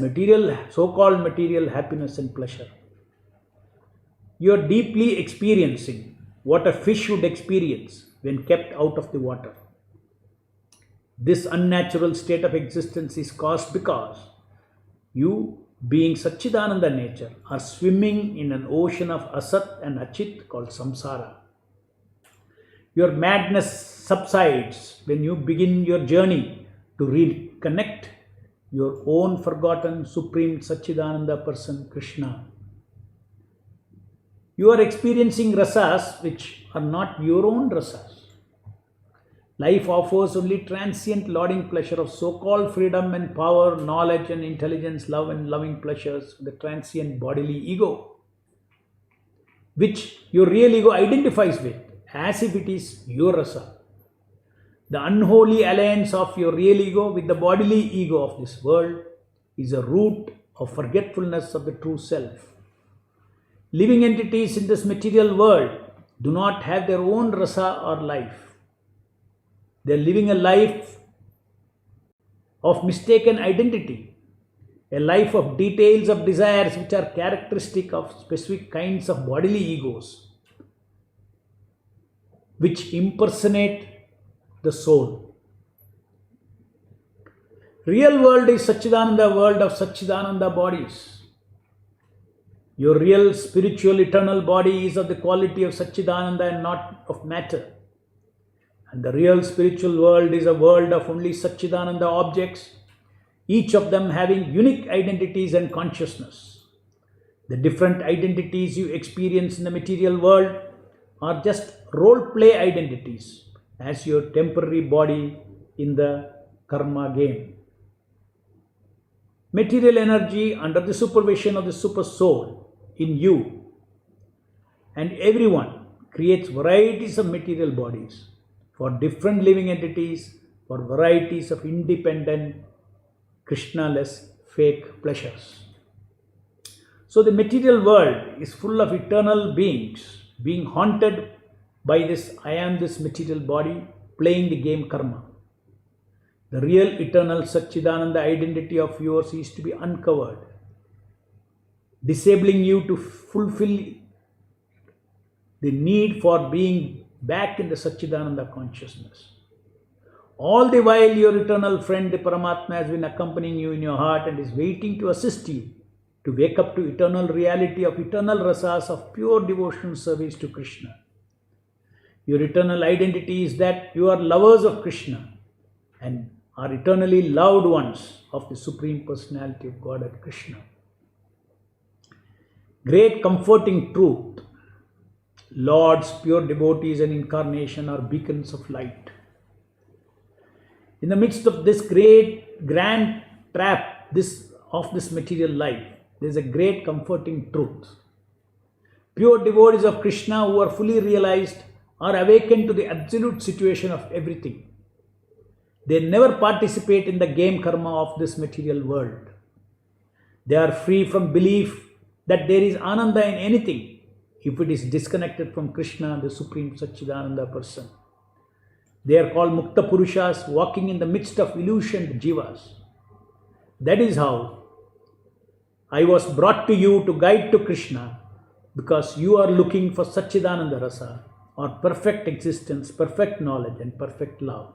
so-called material happiness and pleasure. You are deeply experiencing what a fish would experience when kept out of the water. This unnatural state of existence is caused because you, being Satchidananda nature, are swimming in an ocean of Asat and Achit called Samsara. Your madness subsides when you begin your journey to reconnect your own forgotten Supreme Satchidananda person Krishna. You are experiencing rasas which are not your own rasas. Life offers only transient lauding pleasure of so-called freedom and power, knowledge and intelligence, love and loving pleasures, the transient bodily ego, which your real ego identifies with as if it is your rasa. The unholy alliance of your real ego with the bodily ego of this world is a root of forgetfulness of the true self. Living entities in this material world do not have their own rasa or life. They are living a life of mistaken identity, a life of details of desires which are characteristic of specific kinds of bodily egos, which impersonate the soul. Real world is Satchidananda world of Satchidananda bodies. Your real spiritual eternal body is of the quality of Satchidananda and not of matter. And the real spiritual world is a world of only Satchidananda objects, each of them having unique identities and consciousness. The different identities you experience in the material world are just role-play identities as your temporary body in the karma game. Material energy under the supervision of the super soul in you and everyone creates varieties of material bodies for different living entities, for varieties of independent, Krishna-less fake pleasures. So the material world is full of eternal beings being haunted by this I am this material body playing the game karma. The real eternal Satchidananda identity of yours is to be uncovered, disabling you to fulfill the need for being back in the Satchidananda consciousness. All the while your eternal friend, the Paramatma, has been accompanying you in your heart and is waiting to assist you to wake up to eternal reality of eternal rasas of pure devotional service to Krishna. Your eternal identity is that you are lovers of Krishna and are eternally loved ones of the Supreme Personality of Godhead Krishna. Great comforting truth. Lord's pure devotees and incarnation are beacons of light. In the midst of this grand trap of this material life, there is a great comforting truth. Pure devotees of Krishna who are fully realized are awakened to the absolute situation of everything. They never participate in the game karma of this material world. They are free from belief that there is ananda in anything if it is disconnected from Krishna, the Supreme Satchidananda person. They are called Mukta Purushas, walking in the midst of illusioned jivas. That is how I was brought to you to guide to Krishna, because you are looking for Satchidananda Rasa, or perfect existence, perfect knowledge and perfect love.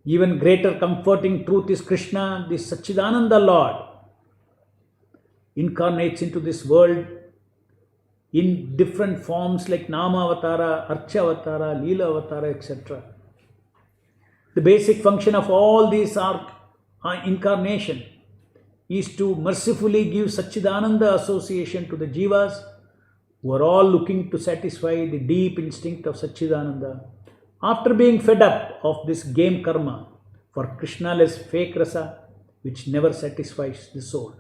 Even greater comforting truth is Krishna, the Satchidananda Lord, incarnates into this world in different forms like Nama Avatara, Archa Avatara, Leela Avatara, etc. The basic function of all these are incarnation is to mercifully give Satchidananda association to the jivas who are all looking to satisfy the deep instinct of Satchidananda after being fed up of this game karma for Krishna-less fake rasa which never satisfies the soul.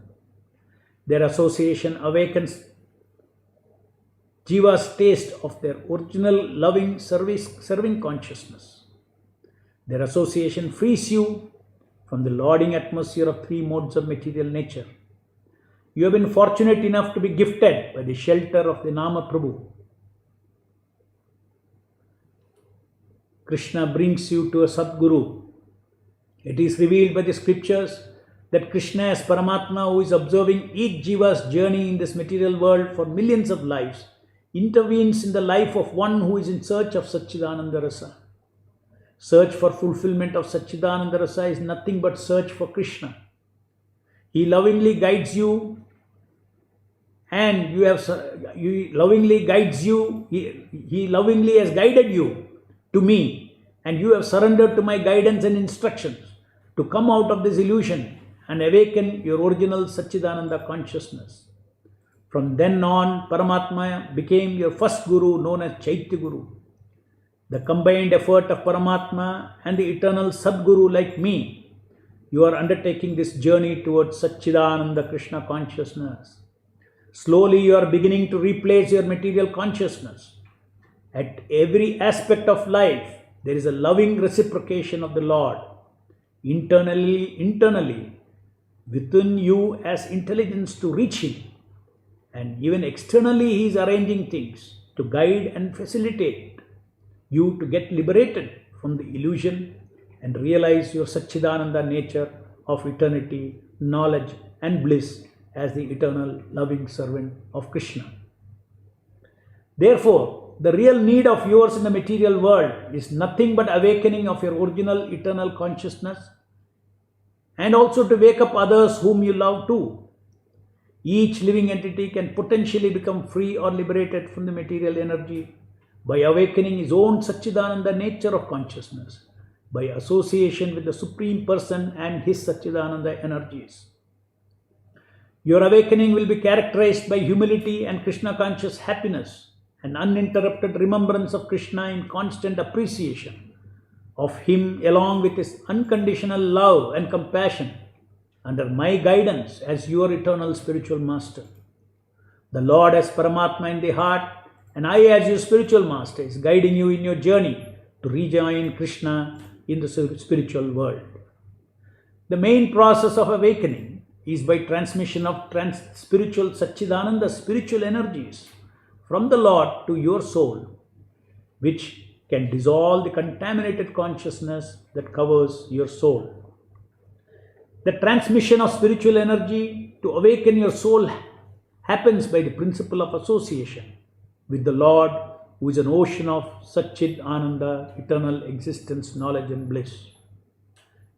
Their association awakens jiva's taste of their original loving serving consciousness. Their association frees you from the lauding atmosphere of three modes of material nature. You have been fortunate enough to be gifted by the shelter of the Nama Prabhu. Krishna brings you to a Sadguru. It is revealed by the scriptures that Krishna as Paramatma, who is observing each jiva's journey in this material world for millions of lives, intervenes in the life of one who is in search of Satchidananda Rasa. Search for fulfillment of Satchidananda Rasa is nothing but search for Krishna. He lovingly guides you and he lovingly has guided you to me, and you have surrendered to my guidance and instructions to come out of this illusion and awaken your original Satchidananda consciousness. From then on, Paramatma became your first Guru, known as Chaitya Guru. The combined effort of Paramatma and the eternal Sadguru like me, you are undertaking this journey towards Satchidananda Krishna consciousness. Slowly you are beginning to replace your material consciousness. At every aspect of life, there is a loving reciprocation of the Lord. Internally, within you as intelligence to reach Him. And even externally, He is arranging things to guide and facilitate you to get liberated from the illusion and realize your Satchidananda nature of eternity, knowledge and bliss as the eternal loving servant of Krishna. Therefore, the real need of yours in the material world is nothing but awakening of your original eternal consciousness, and also to wake up others whom you love too. Each living entity can potentially become free or liberated from the material energy by awakening his own Satchidananda nature of consciousness, by association with the Supreme Person and His Satchidananda energies. Your awakening will be characterized by humility and Krishna conscious happiness, and uninterrupted remembrance of Krishna in constant appreciation of Him along with His unconditional love and compassion under my guidance as your eternal spiritual master. The Lord as Paramatma in the heart and I, as your spiritual master, is guiding you in your journey to rejoin Krishna in the spiritual world. The main process of awakening is by transmission of spiritual Satchidananda spiritual energies from the Lord to your soul, which can dissolve the contaminated consciousness that covers your soul. The transmission of spiritual energy to awaken your soul happens by the principle of association with the Lord, who is an ocean of Satchid Ananda, eternal existence, knowledge and bliss.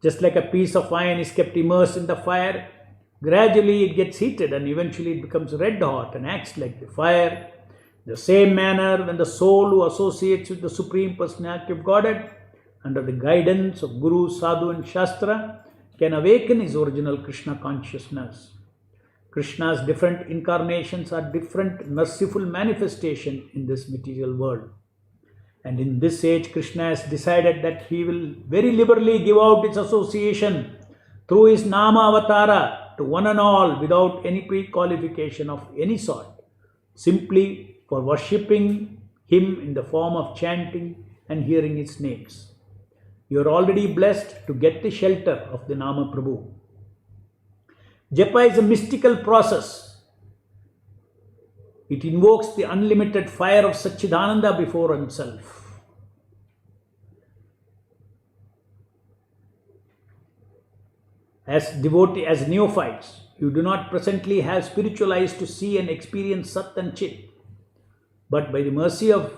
Just like a piece of iron is kept immersed in the fire, gradually it gets heated and eventually it becomes red hot and acts like the fire. In the same manner, when the soul who associates with the Supreme Personality of Godhead under the guidance of Guru, Sadhu and Shastra can awaken his original Krishna consciousness. Krishna's different incarnations are different merciful manifestations in this material world. And in this age, Krishna has decided that he will very liberally give out its association through his Nama Avatara to one and all without any pre-qualification of any sort, simply for worshipping him in the form of chanting and hearing his names. You are already blessed to get the shelter of the Nama Prabhu. Japa is a mystical process. It invokes the unlimited fire of Satchidananda before himself. As devotee, as neophytes, you do not presently have spiritual eyes to see and experience Sat and Chit. But by the mercy of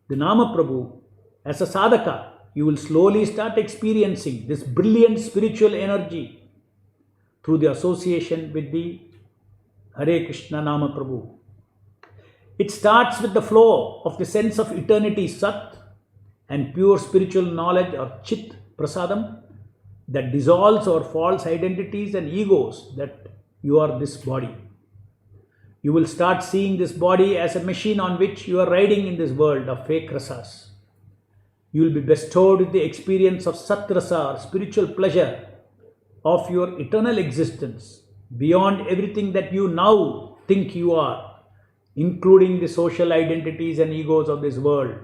the Nama Prabhu, as a sadhaka, you will slowly start experiencing this brilliant spiritual energy through the association with the Hare Krishna Nama Prabhu. It starts with the flow of the sense of eternity, Sat, and pure spiritual knowledge or Chit Prasadam that dissolves our false identities and egos that you are this body. You will start seeing this body as a machine on which you are riding in this world of fake rasas. You will be bestowed with the experience of Satrasa or spiritual pleasure of your eternal existence beyond everything that you now think you are, including the social identities and egos of this world.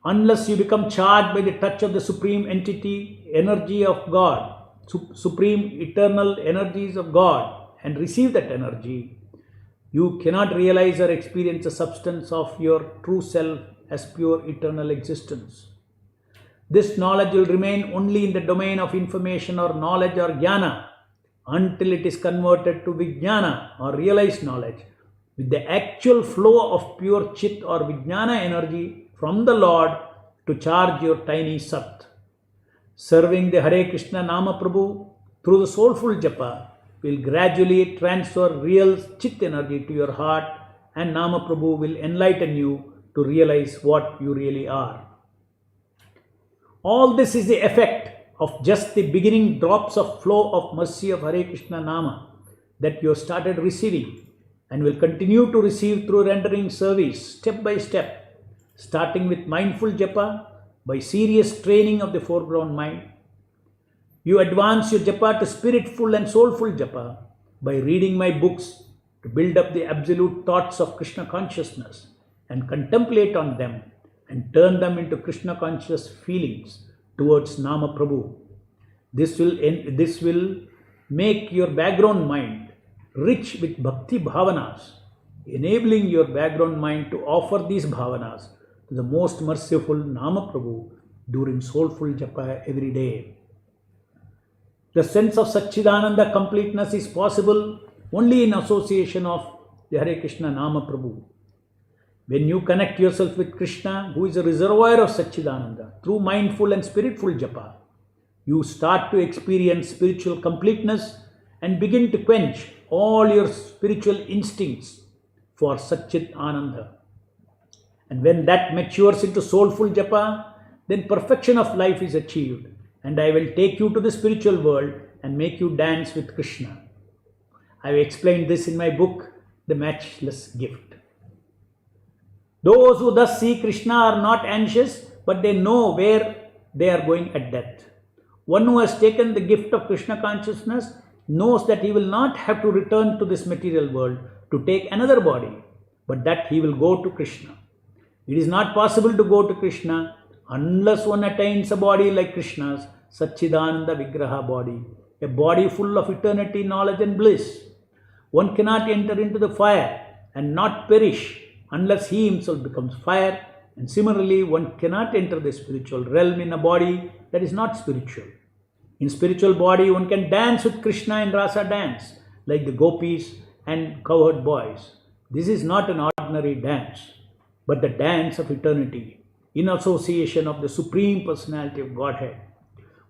Unless you become charged by the touch of the supreme entity, energy of God, supreme eternal energies of God, and receive that energy, you cannot realize or experience the substance of your true self as pure eternal existence. This knowledge will remain only in the domain of information or knowledge or jnana until it is converted to vijnana or realized knowledge with the actual flow of pure chit or vijnana energy from the Lord to charge your tiny sat. Serving the Hare Krishna Nama Prabhu through the soulful japa will gradually transfer real chit energy to your heart, and Nama Prabhu will enlighten you to realize what you really are. All this is the effect of just the beginning drops of flow of mercy of Hare Krishna Nama that you have started receiving and will continue to receive through rendering service step by step, starting with mindful japa by serious training of the foreground mind. You advance your japa to spiritful and soulful japa by reading my books to build up the absolute thoughts of Krishna consciousness and contemplate on them and turn them into Krishna conscious feelings towards Nama Prabhu. This will make your background mind rich with bhakti bhavanas, enabling your background mind to offer these bhavanas to the most merciful Nama Prabhu during soulful japa every day. The sense of Satchidananda completeness is possible only in association of the Hare Krishna Nama Prabhu. When you connect yourself with Krishna, who is a reservoir of Satchidananda, through mindful and spiritful japa, you start to experience spiritual completeness and begin to quench all your spiritual instincts for Satchit Ananda. And when that matures into soulful japa, then perfection of life is achieved, and I will take you to the spiritual world and make you dance with Krishna. I have explained this in my book, The Matchless Gift. Those who thus see Krishna are not anxious, but they know where they are going at death. One who has taken the gift of Krishna consciousness knows that he will not have to return to this material world to take another body, but that he will go to Krishna. It is not possible to go to Krishna unless one attains a body like Krishna's Satchidananda Vigraha body, a body full of eternity, knowledge and bliss. One cannot enter into the fire and not perish unless he himself becomes fire, and similarly one cannot enter the spiritual realm in a body that is not spiritual. In spiritual body one can dance with Krishna in rasa dance like the gopis and cowherd boys. This is not an ordinary dance, but the dance of eternity in association of the Supreme Personality of Godhead.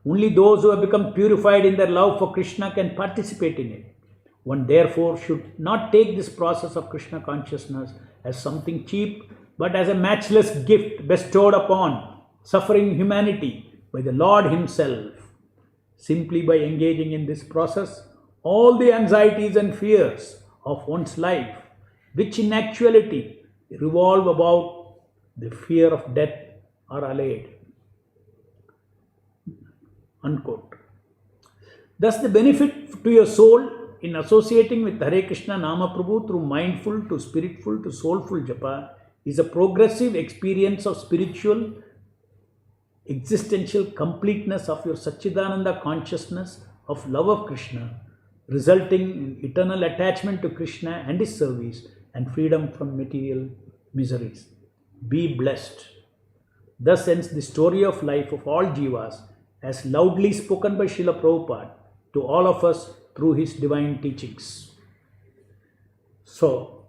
Only those who have become purified in their love for Krishna can participate in it. One therefore should not take this process of Krishna consciousness as something cheap, but as a matchless gift bestowed upon suffering humanity by the Lord Himself. Simply by engaging in this process, all the anxieties and fears of one's life, which in actuality revolve about the fear of death, are allayed. Unquote. Thus, the benefit to your soul in associating with Hare Krishna Nama Prabhu through mindful to spiritful to soulful japa is a progressive experience of spiritual existential completeness of your Satchidananda consciousness of love of Krishna, resulting in eternal attachment to Krishna and His service and freedom from material miseries. Be blessed. Thus ends the story of life of all jivas as loudly spoken by Srila Prabhupada to all of us through his divine teachings. So,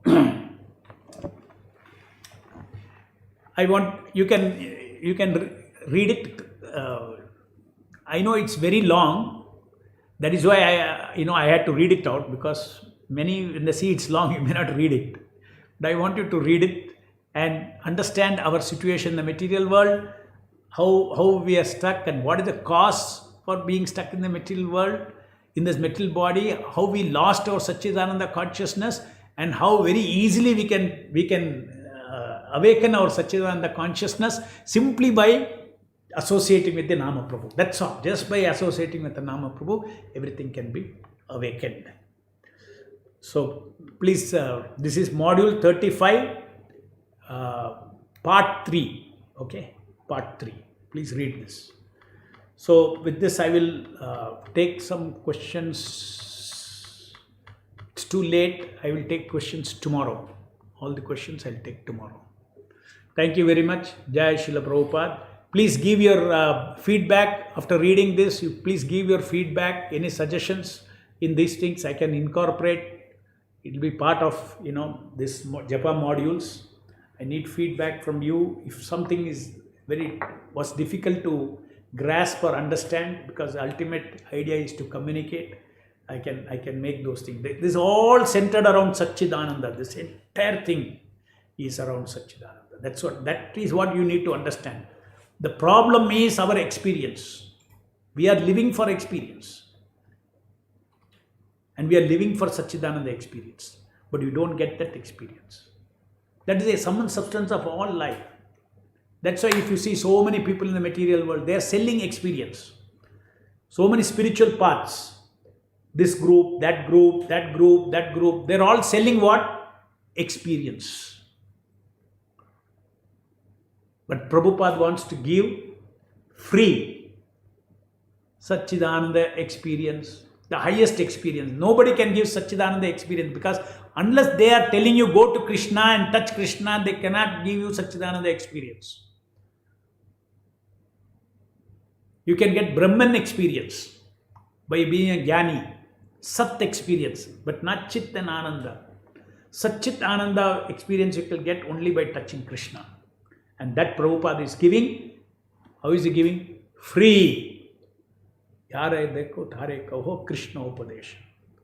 I want you can read it. I know it's very long. That is why I had to read it out, because many when they see it's long, you may not read it. But I want you to read it and understand our situation in the material world, how we are stuck and what is the cause for being stuck in the material world, in this material body, how we lost our Satchidananda consciousness, and how very easily we can awaken our Satchidananda consciousness simply by associating with the Nama Prabhu. That's all. Just by associating with the Nama Prabhu, everything can be awakened. So please, this is module 35, part 3. Okay, part 3. Please read this. So with this, I will take some questions. It's too late. I will take questions tomorrow. All the questions I'll take tomorrow. Thank you very much. Jai Srila Prabhupada. Please give your feedback after reading this. Please give your feedback, any suggestions in these things I can incorporate. It will be part of this Japa modules. I need feedback from you. If something was difficult to grasp or understand, because the ultimate idea is to communicate, I can make those things. This is all centered around Satchidananda. This entire thing is around Satchidananda. That is what you need to understand. The problem is our experience. We are living for experience. And we are living for Satchidananda experience. But you don't get that experience. That is a sum and substance of all life. That's why if you see so many people in the material world, they are selling experience. So many spiritual paths. This group, that group, that group, that group. They're all selling what? Experience. But Prabhupada wants to give free Satchidananda experience, the highest experience. Nobody can give Satchidananda experience, because unless they are telling you go to Krishna and touch Krishna, they cannot give you Satchidananda experience. You can get Brahman experience by being a Jnani, Sat experience, but not Chit and Ananda. Satchit Ananda experience you can get only by touching Krishna. And that Prabhupada is giving. How is he giving? Free. Yare dekho thare kaho Krishna upadesha.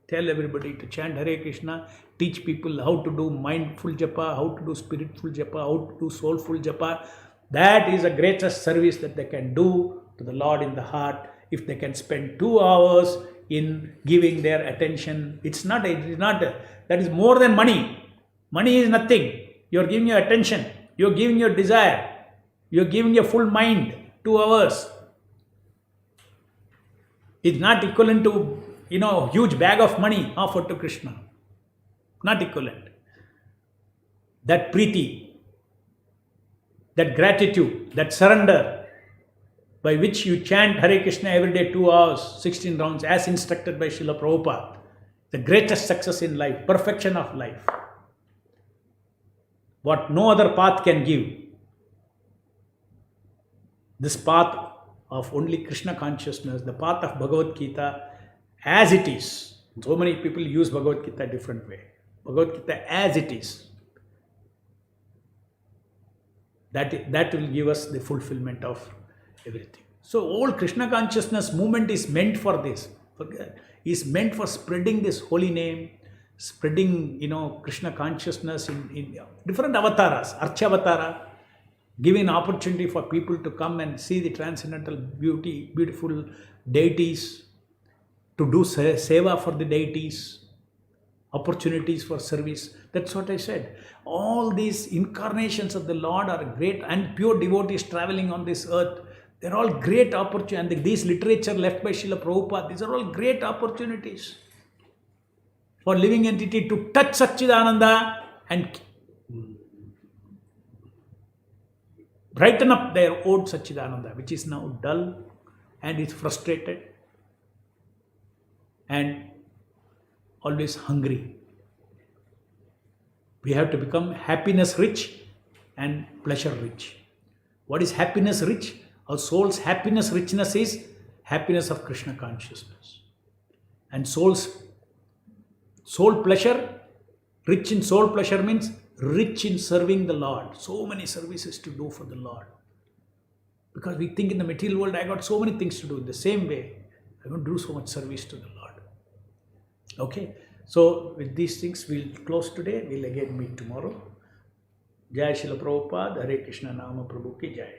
Tell everybody to chant Hare Krishna. Teach people how to do mindful japa, how to do spiritful japa, how to do soulful japa. That is the greatest service that they can do to the Lord in the heart. If they can spend 2 hours in giving their attention, that is more than money. Money is nothing. You are giving your attention. You are giving your desire. You are giving your full mind. 2 hours. It's not equivalent to, huge bag of money offered to Krishna. Not equivalent. that priti, that gratitude, that surrender, by which you chant Hare Krishna every day 2 hours, 16 rounds, as instructed by Srila Prabhupada, the greatest success in life, perfection of life, what no other path can give. This path of only Krishna consciousness, the path of Bhagavad Gita as it is. So many people use Bhagavad Gita different way. Bhagavad Gita as it is. That will give us the fulfillment of everything. So all Krishna consciousness movement is meant for this. Is meant for spreading this holy name, spreading Krishna consciousness in different avatars, Archavatara, giving opportunity for people to come and see the transcendental beauty, beautiful deities, to do seva for the deities, opportunities for service. That's what I said. All these incarnations of the Lord are great, and pure devotees traveling on this earth. They're all great opportunities. And these literature left by Srila Prabhupada, these are all great opportunities for living entity to touch Satchidananda and brighten up their own Satchidananda, which is now dull and is frustrated and always hungry. We have to become happiness rich and pleasure rich. What is happiness rich? Our soul's happiness richness is happiness of Krishna consciousness. And soul pleasure, rich in soul pleasure means rich in serving the Lord. So many services to do for the Lord. Because we think in the material world, I got so many things to do. In the same way, I want to do so much service to the Lord. Okay, so with these things, we'll close today. We'll again meet tomorrow. Jai Srila Prabhupada, Hare Krishna Nama Prabhu Ki Jai.